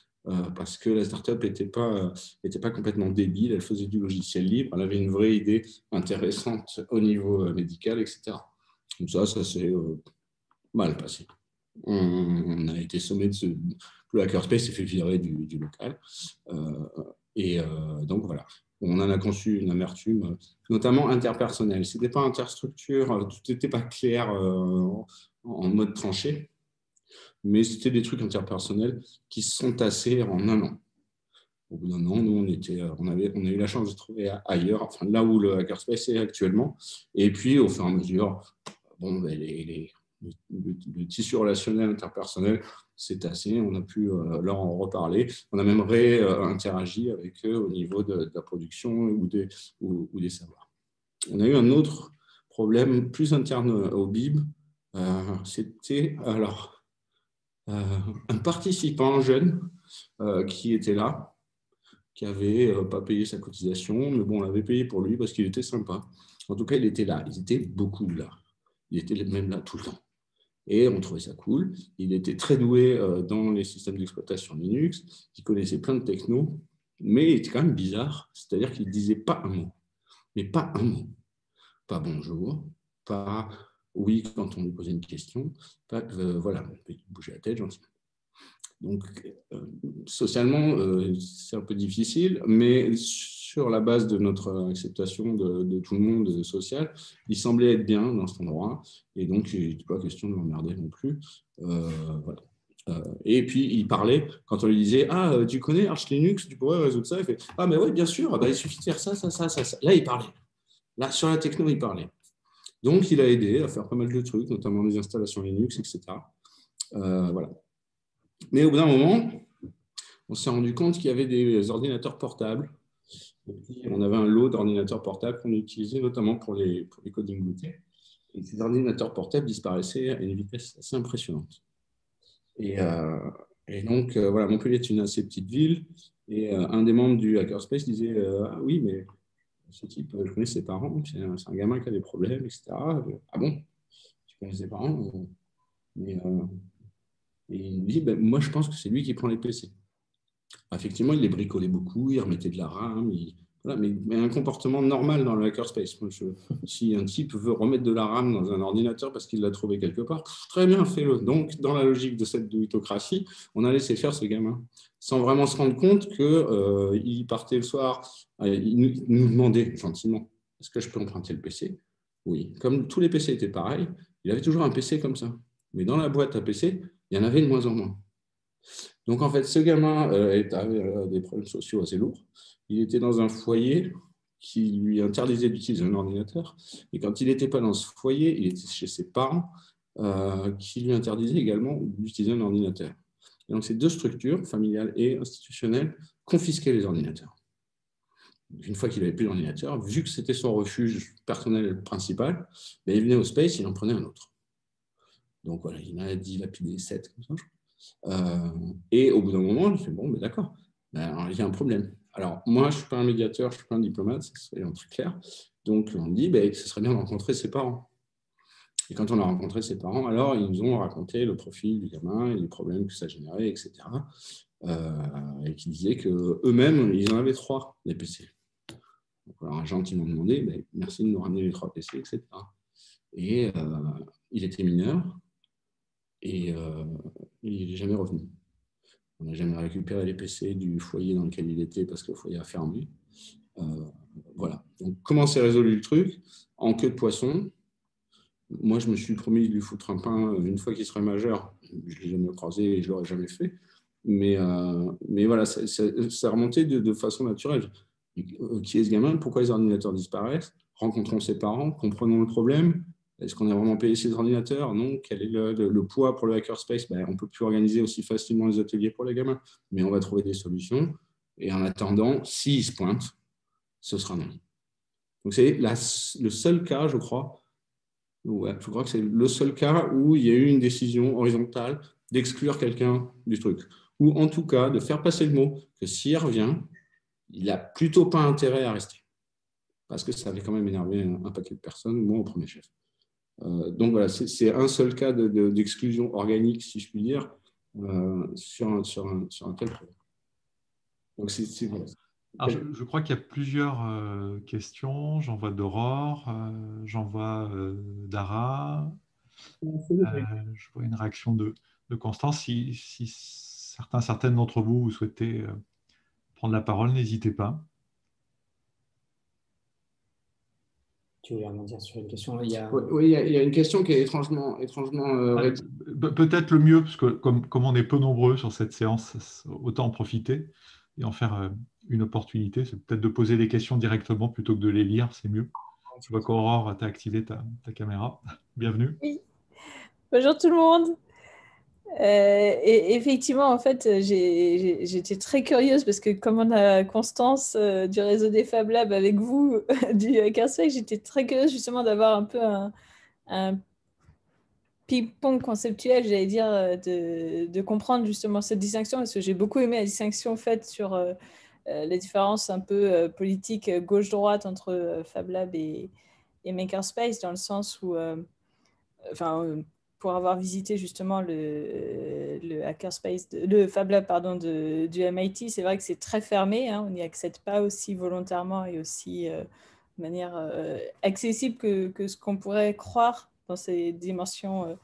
parce que la start-up n'était pas complètement débile, elle faisait du logiciel libre, elle avait une vraie idée intéressante au niveau médical, etc. Donc ça c'est mal passé. On a été sommé le hackerspace s'est fait virer du local. Et donc, voilà. On en a conçu une amertume, notamment interpersonnelle. Ce n'était pas interstructure, tout n'était pas clair en mode tranché, mais c'était des trucs interpersonnels qui se sont tassés en un an. Au bout d'un an, nous, on a eu la chance de trouver ailleurs, enfin, là où le hackerspace est actuellement. Et puis, au fur et à mesure, bon, ben, le tissu relationnel interpersonnel s'est tassé. On a pu leur en reparler. On a même réinteragi avec eux au niveau de la production ou des savoirs. On a eu un autre problème plus interne au BIB. C'était alors un participant jeune qui était là, qui n'avait pas payé sa cotisation, mais bon, on l'avait payé pour lui parce qu'il était sympa. En tout cas, il était là, ils étaient beaucoup là. Il était même là tout le temps. Et on trouvait ça cool. Il était très doué dans les systèmes d'exploitation Linux, il connaissait plein de technos, mais il était quand même bizarre, c'est-à-dire qu'il ne disait pas un mot. Mais pas un mot. Pas bonjour, pas oui quand on lui posait une question, pas voilà, il bougeait la tête gentiment. Donc, socialement, c'est un peu difficile, mais sur la base de notre acceptation de tout le monde social, il semblait être bien dans cet endroit, et donc il n'était pas question de l'emmerder non plus. Voilà. Et puis, il parlait, quand on lui disait « Ah, tu connais Arch Linux, tu pourrais résoudre ça ?» Il fait « Ah, mais oui, bien sûr, bah, il suffit de faire ça, ça, ça, ça, ça. » Là, il parlait. Là, sur la techno, il parlait. Donc, il a aidé à faire pas mal de trucs, notamment des installations Linux, etc. Voilà. Mais au bout d'un moment, on s'est rendu compte qu'il y avait des ordinateurs portables. On avait un lot d'ordinateurs portables qu'on utilisait notamment pour les coding booters. Et ces ordinateurs portables disparaissaient à une vitesse assez impressionnante. Et donc, voilà, Montpellier est une assez petite ville. Et un des membres du Hackerspace disait ah oui, mais ce type, je connais ses parents, c'est un gamin qui a des problèmes, etc. Ah bon, tu connais ses parents mais, et il dit ben, moi, je pense que c'est lui qui prend les PC. Effectivement, il les bricolait beaucoup, il remettait de la RAM, voilà, mais un comportement normal dans le hackerspace. Si un type veut remettre de la RAM dans un ordinateur parce qu'il l'a trouvé quelque part, très bien, fais-le. Donc, dans la logique de cette douitocratie, on a laissé faire ce gamin, sans vraiment se rendre compte qu'il partait le soir, il nous demandait gentiment, est-ce que je peux emprunter le PC? Oui. Comme tous les PC étaient pareils, il avait toujours un PC comme ça. Mais dans la boîte à PC, il y en avait de moins en moins. Donc, en fait, ce gamin avait des problèmes sociaux assez lourds. Il était dans un foyer qui lui interdisait d'utiliser un ordinateur. Et quand il n'était pas dans ce foyer, il était chez ses parents qui lui interdisaient également d'utiliser un ordinateur. Et donc, ces deux structures, familiales et institutionnelles, confisquaient les ordinateurs. Une fois qu'il n'avait plus d'ordinateur, vu que c'était son refuge personnel principal, il venait au Space, il en prenait un autre. Donc, voilà, il en a dilapidé 7, comme ça, je crois. Et au bout d'un moment, je fais bon, mais d'accord, il y a un problème. Alors, moi, je ne suis pas un médiateur, je ne suis pas un diplomate, c'est très clair. Donc, on me dit, ce serait bien de rencontrer ses parents. Et quand on a rencontré ses parents, alors, ils nous ont raconté le profil du gamin et les problèmes que ça générait, etc. Et qui disaient qu'eux-mêmes, ils en avaient 3, les PC. Donc, alors, un gentiment demandé, merci de nous ramener les 3 PC, etc. Et il était mineur et il n'est jamais revenu. On n'a jamais récupéré les PC du foyer dans lequel il était parce que le foyer a fermé. Voilà. Donc, comment s'est résolu le truc? En queue de poisson. Moi, je me suis promis de lui foutre un pain une fois qu'il serait majeur. Je ne l'ai jamais croisé et je ne l'aurais jamais fait. Mais voilà, ça remontait de façon naturelle. Qui est ce gamin? Pourquoi les ordinateurs disparaissent? Rencontrons ses parents, comprenons le problème. Est-ce qu'on a vraiment payé ces ordinateurs? Non. Quel est le poids pour le hackerspace? On ne peut plus organiser aussi facilement les ateliers pour les gamins, mais on va trouver des solutions. Et en attendant, s'ils se pointent, ce sera non. Donc, c'est le seul cas, je crois, que c'est le seul cas où il y a eu une décision horizontale d'exclure quelqu'un du truc. Ou en tout cas, de faire passer le mot que s'il revient, il n'a plutôt pas intérêt à rester. Parce que ça avait quand même énervé un paquet de personnes, moi au premier chef. Donc voilà, c'est un seul cas d'exclusion organique, si je puis dire, sur un tel problème. Donc voilà. Alors, je crois qu'il y a plusieurs questions. J'en vois d'Aurore, j'en vois d'Ara, je vois une réaction de Constance. Si certaines d'entre vous souhaitez prendre la parole, n'hésitez pas. Tu voulais vraiment dire sur une question? Oui, il y a une question qui est étrangement peut-être le mieux, parce que comme on est peu nombreux sur cette séance, autant en profiter et en faire une opportunité. C'est peut-être de poser des questions directement plutôt que de les lire, c'est mieux. Je vois qu'Aurore, tu as activé ta caméra. Bienvenue. Oui, bonjour tout le monde. Et effectivement, en fait, j'étais très curieuse parce que comme on a Constance du réseau des Fab Labs avec vous, du Hackerspace, j'étais très curieuse justement d'avoir un peu un ping-pong conceptuel, j'allais dire, de comprendre justement cette distinction, parce que j'ai beaucoup aimé la distinction faite sur les différences un peu politiques gauche-droite entre Fab Lab et Makerspace, dans le sens où, pour avoir visité justement le Hackerspace, le Fab Lab pardon, du MIT, c'est vrai que c'est très fermé, hein, on n'y accède pas aussi volontairement et aussi de manière accessible que ce qu'on pourrait croire dans ces dimensions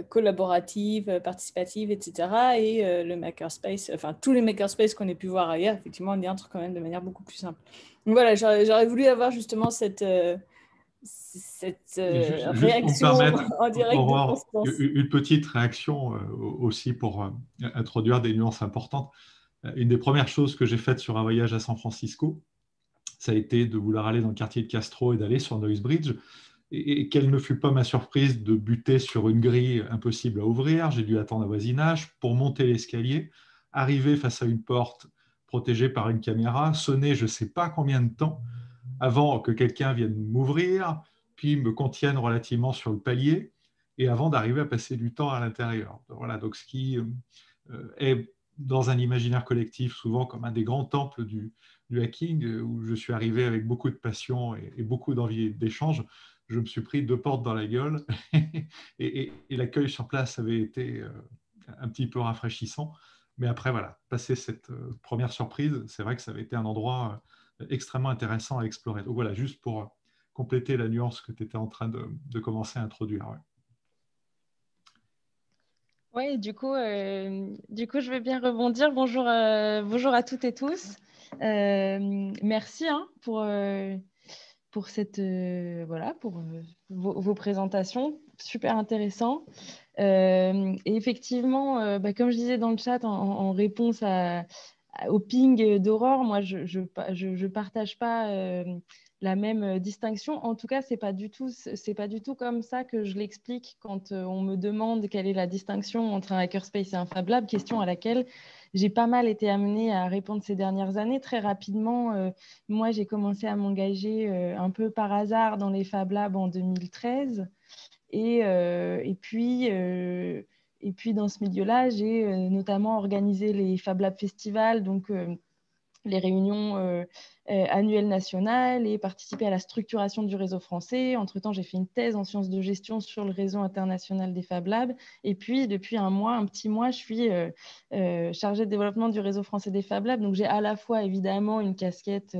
collaboratives, participatives, etc. Et le makerspace, enfin tous les makerspaces qu'on ait pu voir ailleurs, effectivement, on y entre quand même de manière beaucoup plus simple. Donc voilà, j'aurais voulu avoir justement cette Juste pour me réaction permettre, en direct de Aurore, Constance. une petite réaction aussi pour introduire des nuances importantes. Une des premières choses que j'ai faites sur un voyage à San Francisco, ça a été de vouloir aller dans le quartier de Castro et d'aller sur Noisebridge. Et quelle ne fut pas ma surprise de buter sur une grille impossible à ouvrir. J'ai dû attendre un voisinage pour monter l'escalier, arriver face à une porte protégée par une caméra, sonner je ne sais pas combien de temps avant que quelqu'un vienne m'ouvrir, puis me contienne relativement sur le palier, et avant d'arriver à passer du temps à l'intérieur. Voilà, donc ce qui est dans un imaginaire collectif souvent comme un des grands temples du hacking, où je suis arrivé avec beaucoup de passion et beaucoup d'envie d'échange. Je me suis pris 2 portes dans la gueule et l'accueil sur place avait été un petit peu rafraîchissant. Mais après, voilà, passer cette première surprise, c'est vrai que ça avait été un endroit extrêmement intéressant à explorer. Donc voilà, juste pour compléter la nuance que tu étais en train de commencer à introduire. Ouais. Oui, du coup, je vais bien rebondir. Bonjour à toutes et tous. Merci pour cette pour vos présentations, super intéressant. Et effectivement, comme je disais dans le chat en réponse au ping d'Aurore, moi je partage pas la même distinction. En tout cas, c'est pas du tout comme ça que je l'explique quand on me demande quelle est la distinction entre un hackerspace et un Fab Lab, question à laquelle j'ai pas mal été amenée à répondre ces dernières années. Très rapidement, moi j'ai commencé à m'engager un peu par hasard dans les Fab Labs en 2013 et puis dans ce milieu-là, j'ai notamment organisé les Fab Lab Festivals, donc les réunions annuelles nationales, et participé à la structuration du réseau français. Entre-temps, j'ai fait une thèse en sciences de gestion sur le réseau international des Fab Labs. Et puis, depuis un petit mois, je suis chargée de développement du réseau français des Fab Labs. Donc, j'ai à la fois, évidemment, une casquette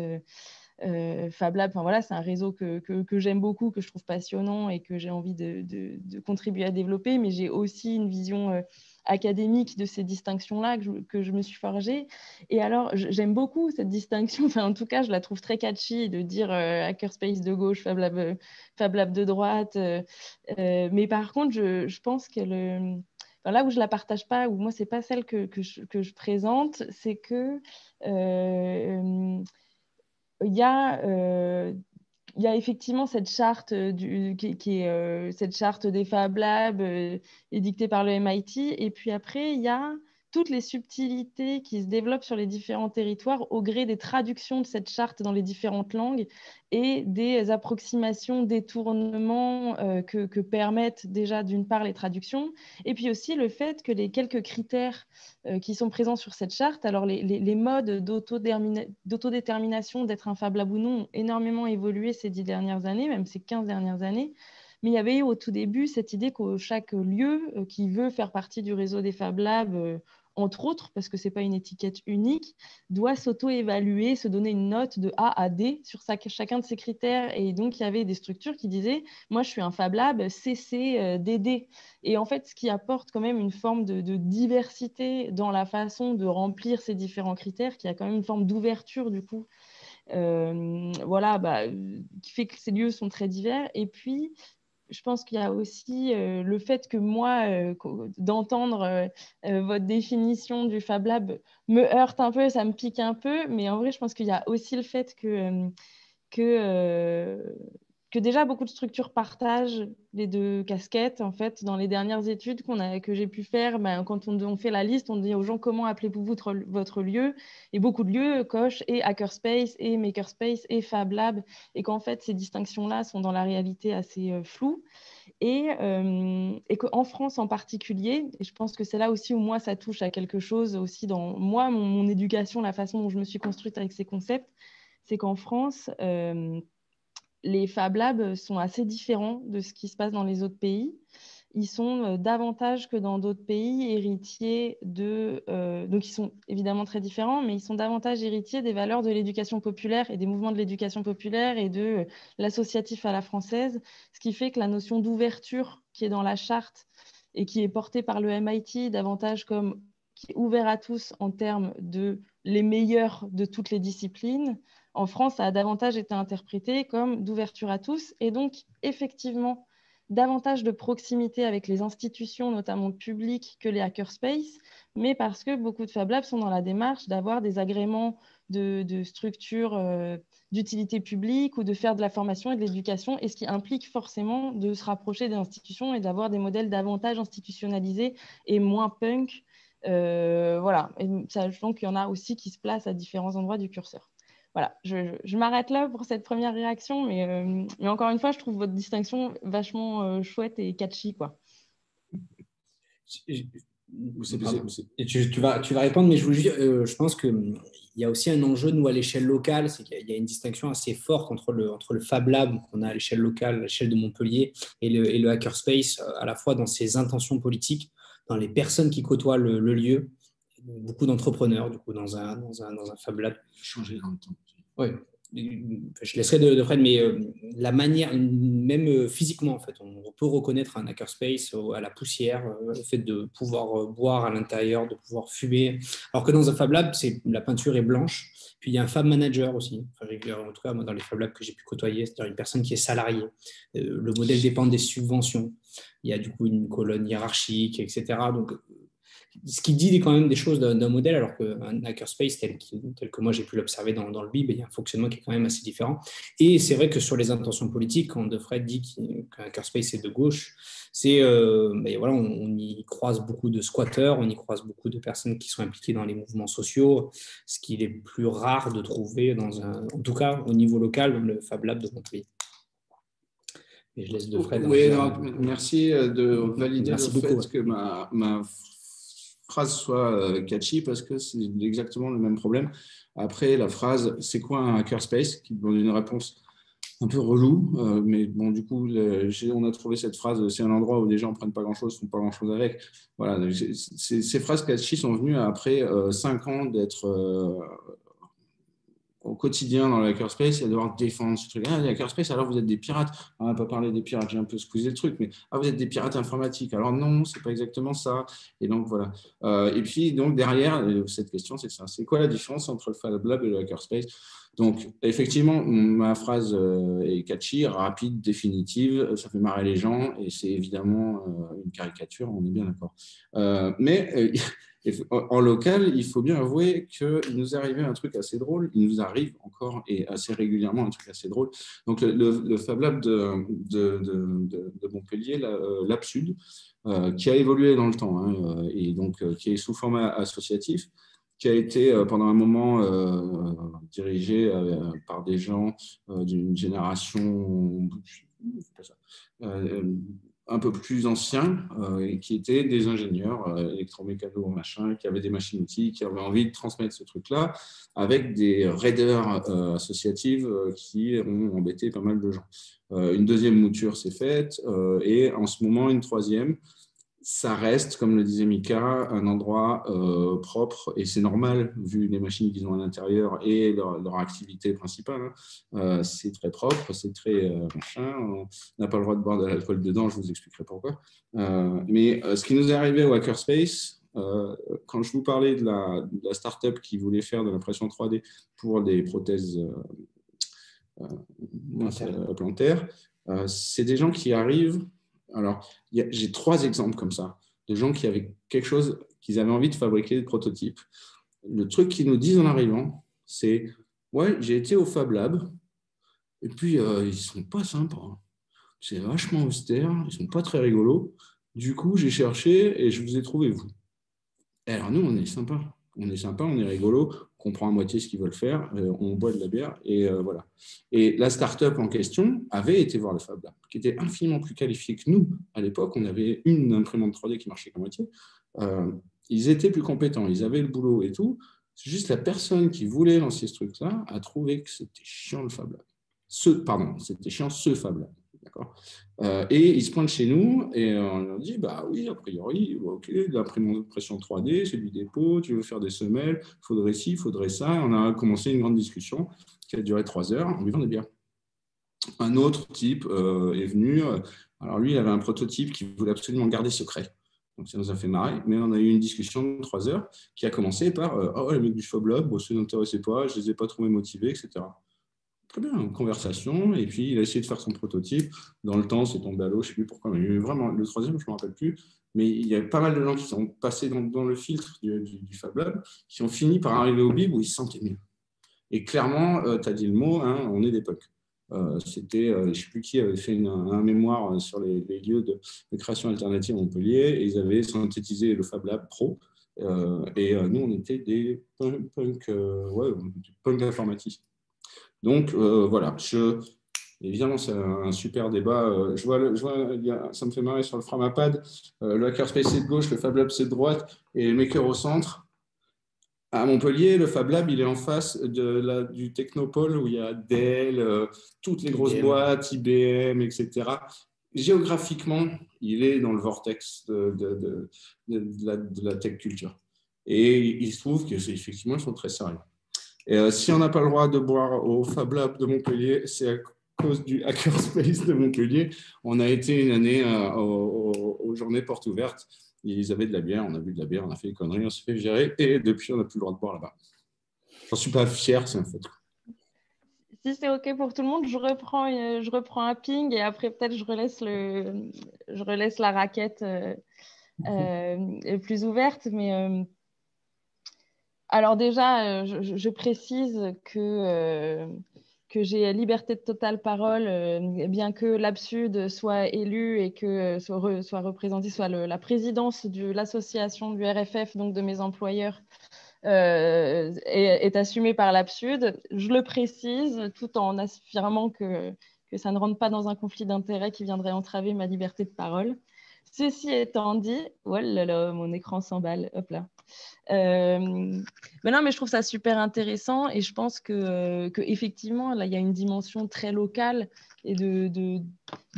Fab Lab. Enfin, voilà, c'est un réseau que j'aime beaucoup, que je trouve passionnant et que j'ai envie de contribuer à développer. Mais j'ai aussi une vision académique de ces distinctions-là que je me suis forgée. Et alors, j'aime beaucoup cette distinction. Enfin, en tout cas, je la trouve très catchy de dire hackerspace de gauche, Fab Lab de droite. Mais par contre, je pense que là où je la partage pas, ou moi, c'est pas celle que je présente, c'est que il y a effectivement cette charte qui est cette charte des Fab Labs édictée par le MIT. Et puis après, il y a toutes les subtilités qui se développent sur les différents territoires au gré des traductions de cette charte dans les différentes langues et des approximations, détournements que permettent déjà d'une part les traductions, et puis aussi le fait que les quelques critères qui sont présents sur cette charte, alors les modes d'autodétermination d'être un Fab Lab ou non ont énormément évolué ces 10 dernières années, même ces 15 dernières années. Mais il y avait eu au tout début cette idée que chaque lieu qui veut faire partie du réseau des Fab Labs entre autres, parce que ce n'est pas une étiquette unique, doit s'auto-évaluer, se donner une note de A à D sur chacun de ces critères. Et donc, il y avait des structures qui disaient « moi, je suis un Fab Lab CC DD ». Et en fait, ce qui apporte quand même une forme de diversité dans la façon de remplir ces différents critères, qui a quand même une forme d'ouverture, du coup, voilà, qui fait que ces lieux sont très divers. Et puis, je pense qu'il y a aussi le fait que moi, d'entendre votre définition du Fab Lab me heurte un peu, ça me pique un peu, mais en vrai, je pense qu'il y a aussi le fait que déjà beaucoup de structures partagent les deux casquettes. En fait, dans les dernières études que j'ai pu faire, quand on fait la liste, on dit aux gens comment appelez-vous votre lieu. Et beaucoup de lieux cochent et hackerspace, et makerspace, et Fab Lab. Et qu'en fait, ces distinctions-là sont dans la réalité assez floues. Et qu'en France en particulier, et je pense que c'est là aussi où moi, ça touche à quelque chose aussi dans moi, mon éducation, la façon dont je me suis construite avec ces concepts, c'est qu'en France, les Fab Labs sont assez différents de ce qui se passe dans les autres pays. Ils sont davantage que dans d'autres pays héritiers donc ils sont évidemment très différents, mais ils sont davantage héritiers des valeurs de l'éducation populaire et des mouvements de l'éducation populaire et de l'associatif à la française, ce qui fait que la notion d'ouverture qui est dans la charte et qui est portée par le MIT davantage comme qui est ouvert à tous en termes de les meilleurs de toutes les disciplines, en France, ça a davantage été interprété comme d'ouverture à tous et donc effectivement davantage de proximité avec les institutions, notamment publiques, que les hackerspaces, mais parce que beaucoup de Fab Labs sont dans la démarche d'avoir des agréments de structures d'utilité publique ou de faire de la formation et de l'éducation, et ce qui implique forcément de se rapprocher des institutions et d'avoir des modèles davantage institutionnalisés et moins punk. Voilà, et sachant qu'il y en a aussi qui se placent à différents endroits du curseur. Voilà, je m'arrête là pour cette première réaction, mais encore une fois, je trouve votre distinction vachement chouette et catchy, quoi. Et tu vas répondre, mais je pense qu'il y a aussi un enjeu, nous, à l'échelle locale, c'est qu'il y a une distinction assez forte entre le Fab Lab qu'on a à l'échelle locale, à l'échelle de Montpellier, et le hackerspace, à la fois dans ses intentions politiques, dans les personnes qui côtoient le lieu, beaucoup d'entrepreneurs, du coup, dans un Fab Lab. Changer dans le temps. Oui, je laisserai de Fred, mais la manière, même physiquement, en fait, on peut reconnaître un hackerspace à la poussière, le fait de pouvoir boire à l'intérieur, de pouvoir fumer. Alors que dans un Fab Lab, la peinture est blanche. Puis il y a un Fab Manager aussi. Enfin, en tout cas, moi, dans les Fab Labs que j'ai pu côtoyer, c'est-à-dire une personne qui est salariée. Le modèle dépend des subventions. Il y a du coup une colonne hiérarchique, etc. Donc, ce qui dit quand même des choses d'un modèle, alors qu'un hackerspace tel que moi j'ai pu l'observer dans le BIB, il y a un fonctionnement qui est quand même assez différent. Et c'est vrai que sur les intentions politiques, quand De Fred dit qu'un hackerspace est de gauche, voilà, on y croise beaucoup de squatteurs, on y croise beaucoup de personnes qui sont impliquées dans les mouvements sociaux, ce qu'il est plus rare de trouver en tout cas au niveau local, dans le Fab Lab de Montpellier. Et je laisse De Fred. Oui, merci de valider le fait que ma phrase soit catchy, parce que c'est exactement le même problème. Après, la phrase « c'est quoi un hackerspace ?» qui donne une réponse un peu relou, mais bon, du coup, on a trouvé cette phrase, c'est un endroit où les gens ne prennent pas grand-chose, ne font pas grand-chose avec. Voilà, ces phrases catchy sont venues après 5 ans d'être au quotidien dans le hackerspace, et à devoir défendre ce truc. Ah, les hackerspace, alors vous êtes des pirates. On n'a pas parlé des pirates, j'ai un peu squeezé le truc, mais vous êtes des pirates informatiques. Alors non, c'est pas exactement ça. Et donc voilà. Et puis donc derrière cette question, c'est ça. C'est quoi la différence entre le Fab Lab et le hackerspace? Donc effectivement, ma phrase est catchy, rapide, définitive. Ça fait marrer les gens et c'est évidemment une caricature. On est bien d'accord. Mais en local, il faut bien avouer qu'il nous est arrivé un truc assez drôle. Il nous arrive encore et assez régulièrement un truc assez drôle. Donc, le Fab Lab de Montpellier, Lab Sud, qui a évolué dans le temps, hein, et donc qui est sous format associatif, qui a été pendant un moment dirigé par des gens d'une génération un peu plus anciens, qui étaient des ingénieurs électromécanos, machin, qui avaient des machines-outils, qui avaient envie de transmettre ce truc-là, avec des raideurs associatives qui ont embêté pas mal de gens. Une deuxième mouture s'est faite, et en ce moment, une troisième. ça reste, comme le disait Mika, un endroit propre, et c'est normal, vu les machines qu'ils ont à l'intérieur et leur activité principale. C'est très propre, c'est très machin. On n'a pas le droit de boire de l'alcool dedans, je vous expliquerai pourquoi. Mais ce qui nous est arrivé au Hackerspace, quand je vous parlais de la start-up qui voulait faire de l'impression 3D pour des prothèses plantaires, c'est des gens qui arrivent. Alors, j'ai 3 exemples comme ça, de gens qui avaient quelque chose, qu'ils avaient envie de fabriquer des prototypes. Le truc qu'ils nous disent en arrivant, c'est « Ouais, j'ai été au Fab Lab, et puis ils ne sont pas sympas. C'est vachement austère, ils ne sont pas très rigolos. Du coup, j'ai cherché et je vous ai trouvé vous. » Et alors, nous, on est sympa. On est sympa, on est rigolo, on comprend à moitié ce qu'ils veulent faire, on boit de la bière, et voilà. Et la start-up en question avait été voir le Fab Lab, qui était infiniment plus qualifié que nous. À l'époque, on avait une imprimante 3D qui marchait qu'à moitié. Ils étaient plus compétents, ils avaient le boulot et tout. C'est juste la personne qui voulait lancer ce truc-là a trouvé que c'était chiant le Fab Lab. C'était chiant ce Fab Lab. D'accord. Et ils se pointent chez nous et on leur dit bah oui, a priori, ok, de l'impression 3D, c'est du dépôt, tu veux faire des semelles, il faudrait ci, il faudrait ça. On a commencé une grande discussion qui a duré 3 heures en buvant des bières. Un autre type est venu. Alors lui, il avait un prototype qu'il voulait absolument garder secret. Donc ça nous a fait marrer, mais on a eu une discussion de 3 heures qui a commencé par oh, les mecs du Fab Lab, ça ne m'intéressait pas, je ne les ai pas trouvés motivés, etc. Très bien, une conversation, et puis il a essayé de faire son prototype. Dans le temps, c'est tombé à l'eau, je ne sais plus pourquoi, mais vraiment, le 3e, je ne me rappelle plus. Mais il y a pas mal de gens qui sont passés dans le filtre du Fab Lab, qui ont fini par arriver au BIB où ils se sentaient mieux. Et clairement, tu as dit le mot, hein, on est des punks. C'était, je ne sais plus qui avait fait un mémoire sur les lieux de création alternative à Montpellier, et ils avaient synthétisé le Fab Lab Pro. Et nous, on était des punks informaticiens. Donc, voilà. Évidemment, c'est un super débat. Je vois ça me fait marrer sur le Framapad. Le Hackerspace, c'est de gauche, le Fab Lab, c'est de droite, et Maker au centre. À Montpellier, le Fab Lab, il est en face du Technopole, où il y a Dell, toutes les grosses boîtes, IBM, etc. Géographiquement, il est dans le vortex de la tech culture. Et il se trouve qu'effectivement, ils sont très sérieux. Et si on n'a pas le droit de boire au Fab Lab de Montpellier, c'est à cause du Hackerspace de Montpellier. On a été une année aux journées portes ouvertes. Ils avaient de la bière, on a bu de la bière, on a fait des conneries, on s'est fait virer. Et depuis, on n'a plus le droit de boire là-bas. J'en suis pas fier, c'est un fait. Si c'est OK pour tout le monde, je reprends un ping et après, peut-être, je relaisse la raquette plus ouverte. Mais alors déjà, je précise que j'ai liberté de totale parole, bien que l'Absud soit élu et que soit représenté, soit la présidence de l'association du RFF, donc de mes employeurs, est assumée par l'Absud. Je le précise tout en affirmant que ça ne rentre pas dans un conflit d'intérêts qui viendrait entraver ma liberté de parole. Ceci étant dit, oh là là, mon écran s'emballe, hop là. Mais non, mais je trouve ça super intéressant et je pense que effectivement, là, il y a une dimension très locale et de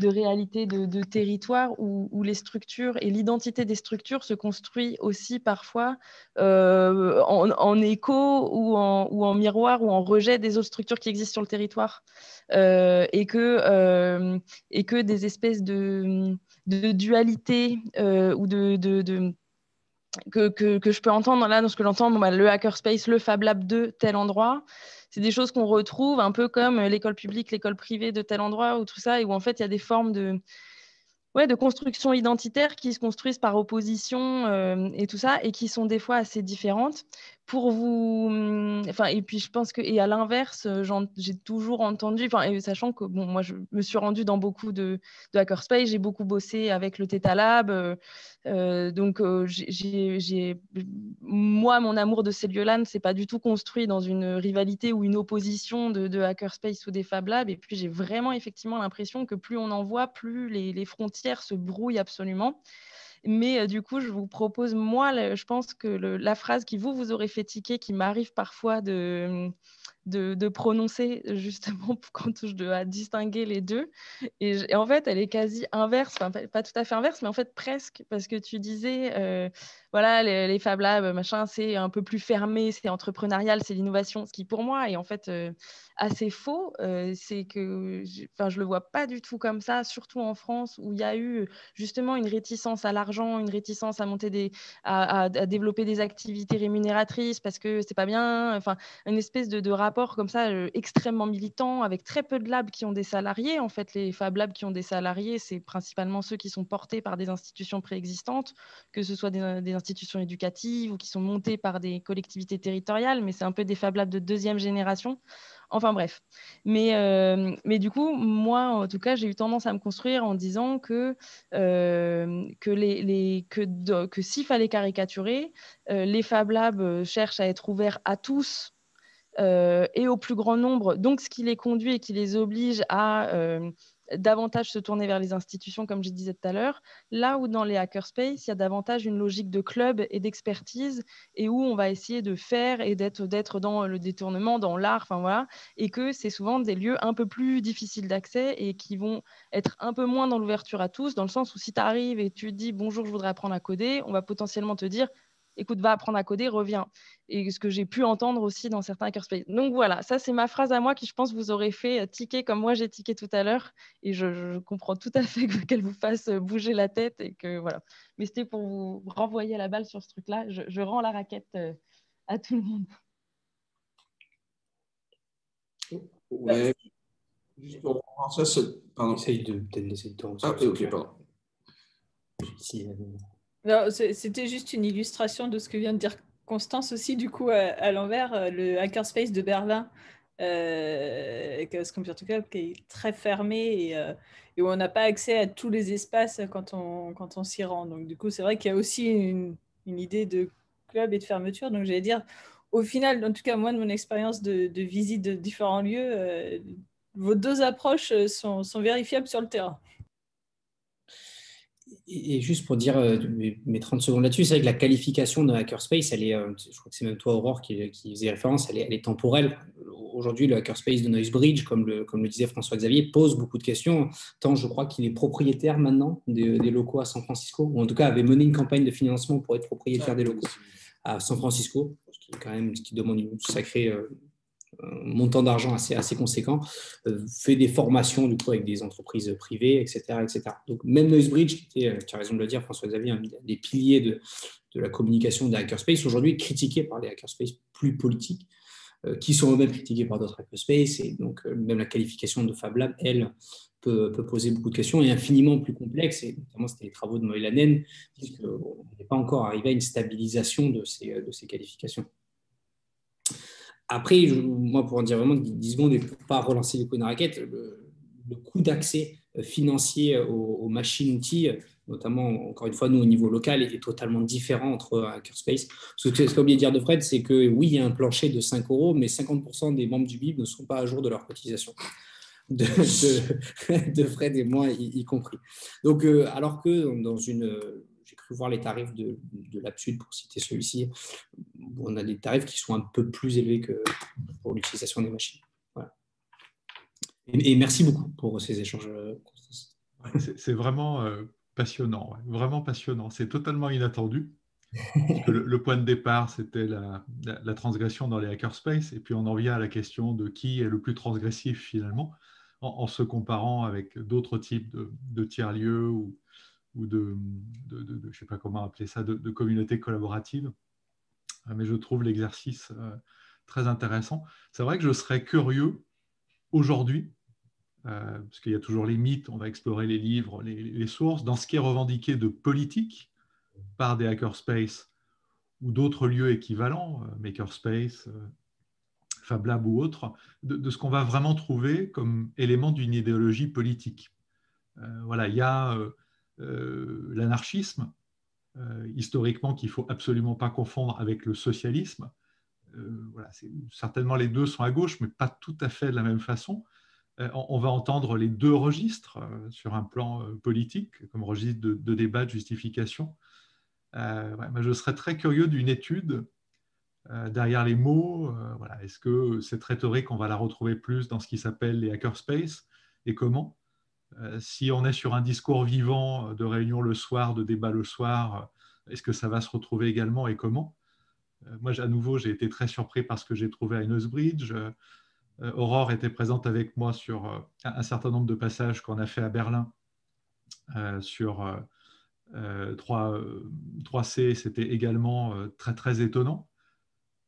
réalité de territoire où les structures et l'identité des structures se construit aussi parfois en écho ou en miroir ou en rejet des autres structures qui existent sur le territoire et que des espèces de dualité ou que je peux entendre là, dans ce que j'entends, le Hackerspace, le Fab Lab de tel endroit, c'est des choses qu'on retrouve un peu comme l'école publique, l'école privée de tel endroit, ou tout ça, et où en fait il y a des formes de construction identitaire qui se construisent par opposition et tout ça, et qui sont des fois assez différentes. Pour vous, et puis je pense que, et à l'inverse, j'ai toujours entendu, sachant que bon, moi je me suis rendue dans beaucoup de Hackerspace, j'ai beaucoup bossé avec le Theta Lab, donc moi, mon amour de ces lieux-là ne s'est pas du tout construit dans une rivalité ou une opposition de Hackerspace ou des Fab Labs, et puis j'ai vraiment effectivement l'impression que plus on en voit, plus les frontières se brouillent absolument. Mais du coup, je vous propose, moi, je pense que la phrase qui vous aurait fait tiquer, qui m'arrive parfois de prononcer justement quand je dois distinguer les deux. Et en fait, elle est quasi inverse, enfin pas tout à fait inverse, mais en fait presque, parce que tu disais, voilà, les Fab Labs, machin, c'est un peu plus fermé, c'est entrepreneurial, c'est l'innovation, ce qui pour moi est en fait assez faux. C'est que je le vois pas du tout comme ça, surtout en France où il y a eu justement une réticence à l'argent, une réticence à monter à développer des activités rémunératrices parce que c'est pas bien, enfin une espèce de rapport comme ça extrêmement militant avec très peu de labs qui ont des salariés. En fait, les Fab Labs qui ont des salariés, c'est principalement ceux qui sont portés par des institutions préexistantes, que ce soit des institutions éducatives ou qui sont montés par des collectivités territoriales, mais c'est un peu des Fab Labs de deuxième génération. Enfin bref. Mais du coup, moi, en tout cas, j'ai eu tendance à me construire en disant que s'il fallait caricaturer, les Fab Labs cherchent à être ouverts à tous et au plus grand nombre. Donc, ce qui les conduit et qui les oblige à davantage se tourner vers les institutions, comme je disais tout à l'heure, là où dans les hackerspace, il y a davantage une logique de club et d'expertise et où on va essayer de faire et d'être dans le détournement, dans l'art, enfin voilà, et que c'est souvent des lieux un peu plus difficiles d'accès et qui vont être un peu moins dans l'ouverture à tous, dans le sens où si tu arrives et tu te dis « bonjour, je voudrais apprendre à coder », on va potentiellement te dire « écoute, va apprendre à coder, reviens ». Et ce que j'ai pu entendre aussi dans certains hackerspace. Donc voilà, ça c'est ma phrase à moi qui je pense vous aurait fait tiquer comme moi j'ai tiqué tout à l'heure et je comprends tout à fait qu'elle vous fasse bouger la tête et que voilà. Mais c'était pour vous renvoyer la balle sur ce truc-là. Je rends la raquette à tout le monde. Ouais. Juste pour reprendre ça, pardon. Essaye peut-être laisser le temps. Ah, ok, pardon. C'était juste une illustration de ce que vient de dire Constance aussi, du coup, à l'envers, le Hackerspace de Berlin, Chaos Computer Club, qui est très fermé et où on n'a pas accès à tous les espaces quand on s'y rend. Donc, du coup, c'est vrai qu'il y a aussi une idée de club et de fermeture. Donc, j'allais dire, au final, en tout cas, moi, de mon expérience de visite de différents lieux, vos deux approches sont vérifiables sur le terrain. Et juste pour dire mes 30 secondes là-dessus, c'est vrai que la qualification de hackerspace, elle est, je crois que c'est même toi, Aurore, qui faisait référence, elle est temporelle. Aujourd'hui, le hackerspace de Noisebridge, comme le disait François-Xavier, pose beaucoup de questions, tant je crois qu'il est propriétaire maintenant des locaux à San Francisco, ou en tout cas avait mené une campagne de financement pour être propriétaire des locaux à San Francisco, ce qui demande une sacrée un montant d'argent assez conséquent, fait des formations du coup avec des entreprises privées, etc. etc. Donc même Noisebridge, qui était, tu as raison de le dire François-Xavier, un des piliers de la communication des hackerspace, aujourd'hui critiqué par les hackerspace plus politiques, qui sont eux-mêmes critiqués par d'autres hackerspace, et donc même la qualification de Fab Lab, elle, peut poser beaucoup de questions et infiniment plus complexe, et notamment c'était les travaux de Moilanen, puisqu'on n'est pas encore arrivé à une stabilisation de ces qualifications. Après, moi, pour en dire vraiment 10 secondes et pour ne pas relancer les coups de raquette, le coût d'accès financier aux machines-outils, notamment, encore une fois, nous, au niveau local, est totalement différent entre hackerspace. Ce que j'ai oublié de dire de Fred, c'est que oui, il y a un plancher de 5 €, mais 50% des membres du BIB ne sont pas à jour de leur cotisation. De Fred et moi y compris. Donc, alors que dans j'ai cru voir les tarifs de l'Absud, pour citer celui-ci, on a des tarifs qui sont un peu plus élevés que pour l'utilisation des machines. Voilà. Et merci beaucoup pour ces échanges, Constance. C'est vraiment passionnant, ouais, vraiment passionnant. C'est totalement inattendu. Parce que le point de départ, c'était la transgression dans les hackerspace, et puis on en vient à la question de qui est le plus transgressif finalement, en se comparant avec d'autres types de tiers-lieux ou de je ne sais pas comment appeler ça, de communautés collaboratives. Mais je trouve l'exercice très intéressant. C'est vrai que je serais curieux aujourd'hui, parce qu'il y a toujours les mythes, on va explorer les livres, les sources, dans ce qui est revendiqué de politique par des hackerspace ou d'autres lieux équivalents, Makerspace, Fab Lab ou autres, de ce qu'on va vraiment trouver comme élément d'une idéologie politique. Voilà, il y a l'anarchisme, historiquement, qu'il ne faut absolument pas confondre avec le socialisme. Voilà, certainement les deux sont à gauche, mais pas tout à fait de la même façon. On va entendre les deux registres sur un plan politique, comme registre de débat, de justification. Mais je serais très curieux d'une étude derrière les mots. Voilà. Est-ce que cette rhétorique, on va la retrouver plus dans ce qui s'appelle les hackerspaces et comment? Si on est sur un discours vivant de réunion le soir, de débat le soir, est-ce que ça va se retrouver également et comment? Moi, à nouveau, j'ai été très surpris par ce que j'ai trouvé à Innsbridge. Aurore était présente avec moi sur un certain nombre de passages qu'on a fait à Berlin sur 3C. C'était également très, très étonnant.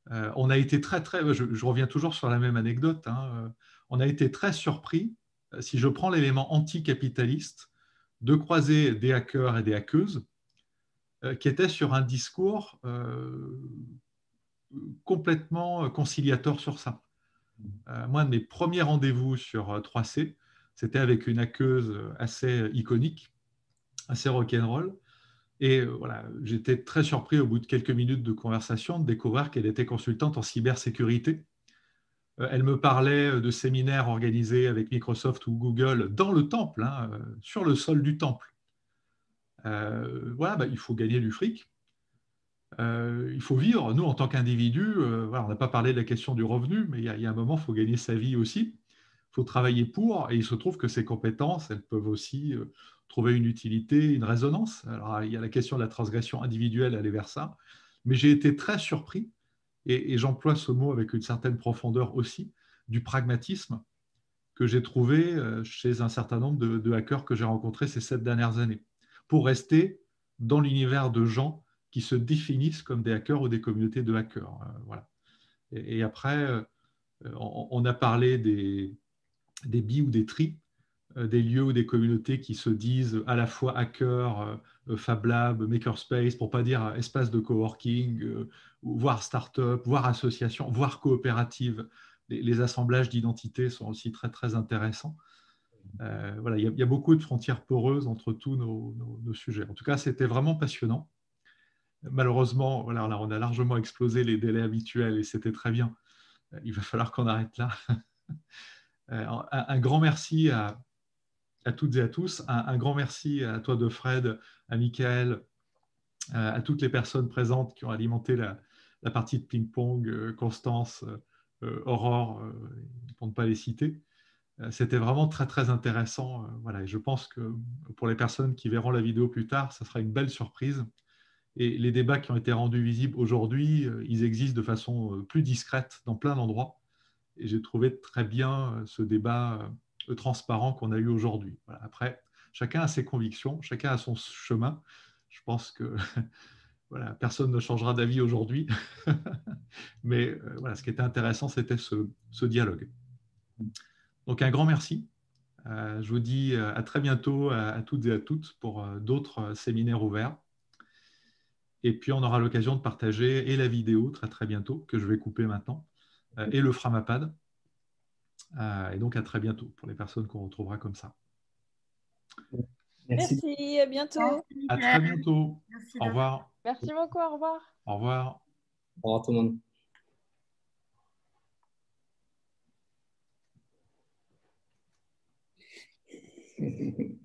On a été très, très, je reviens toujours sur la même anecdote, hein, on a été très surpris, si je prends l'élément anticapitaliste, de croiser des hackers et des hackeuses qui étaient sur un discours complètement conciliateur sur ça. Moi, mes premiers rendez-vous sur 3C, c'était avec une hackeuse assez iconique, assez rock'n'roll. Et voilà, j'étais très surpris au bout de quelques minutes de conversation de découvrir qu'elle était consultante en cybersécurité. Elle me parlait de séminaires organisés avec Microsoft ou Google dans le temple, hein, sur le sol du temple. Voilà, il faut gagner du fric. Il faut vivre. Nous, en tant qu'individus, voilà, on n'a pas parlé de la question du revenu, mais il y a un moment, il faut gagner sa vie aussi. Il faut travailler pour, et il se trouve que ces compétences, elles peuvent aussi trouver une utilité, une résonance. Alors, il y a la question de la transgression individuelle, aller vers ça. Mais j'ai été très surpris, et j'emploie ce mot avec une certaine profondeur aussi, du pragmatisme que j'ai trouvé chez un certain nombre de hackers que j'ai rencontrés ces 7 dernières années, pour rester dans l'univers de gens qui se définissent comme des hackers ou des communautés de hackers. Voilà. Et après, on a parlé des bi ou des tri, des lieux ou des communautés qui se disent à la fois hackers, Fab Lab, Makerspace, pour ne pas dire espace de coworking, voire start-up, voire association, voire coopérative. Les assemblages d'identités sont aussi très, très intéressants. Voilà, il y a beaucoup de frontières poreuses entre tous nos sujets. En tout cas, c'était vraiment passionnant. Malheureusement, voilà, on a largement explosé les délais habituels et c'était très bien. Il va falloir qu'on arrête là. Un grand merci à toutes et à tous. Un grand merci à toi, de Fred, à Michael, à toutes les personnes présentes qui ont alimenté la partie de ping-pong, Constance, Aurore, pour ne pas les citer. C'était vraiment très, très intéressant. Voilà, et je pense que pour les personnes qui verront la vidéo plus tard, ça sera une belle surprise. Et les débats qui ont été rendus visibles aujourd'hui, ils existent de façon plus discrète dans plein d'endroits. Et j'ai trouvé très bien ce débat transparent qu'on a eu aujourd'hui. Voilà. Après, chacun a ses convictions, chacun a son chemin. Je pense que voilà, personne ne changera d'avis aujourd'hui. Mais voilà, ce qui était intéressant, c'était ce dialogue. Donc un grand merci. Je vous dis à très bientôt à toutes et à toutes pour d'autres séminaires ouverts. Et puis, on aura l'occasion de partager et la vidéo très, très bientôt, que je vais couper maintenant, et le Framapad. Et donc, à très bientôt pour les personnes qu'on retrouvera comme ça. Merci, à bientôt. À très bientôt. Au revoir. Merci beaucoup, au revoir. Au revoir. Au revoir tout le monde.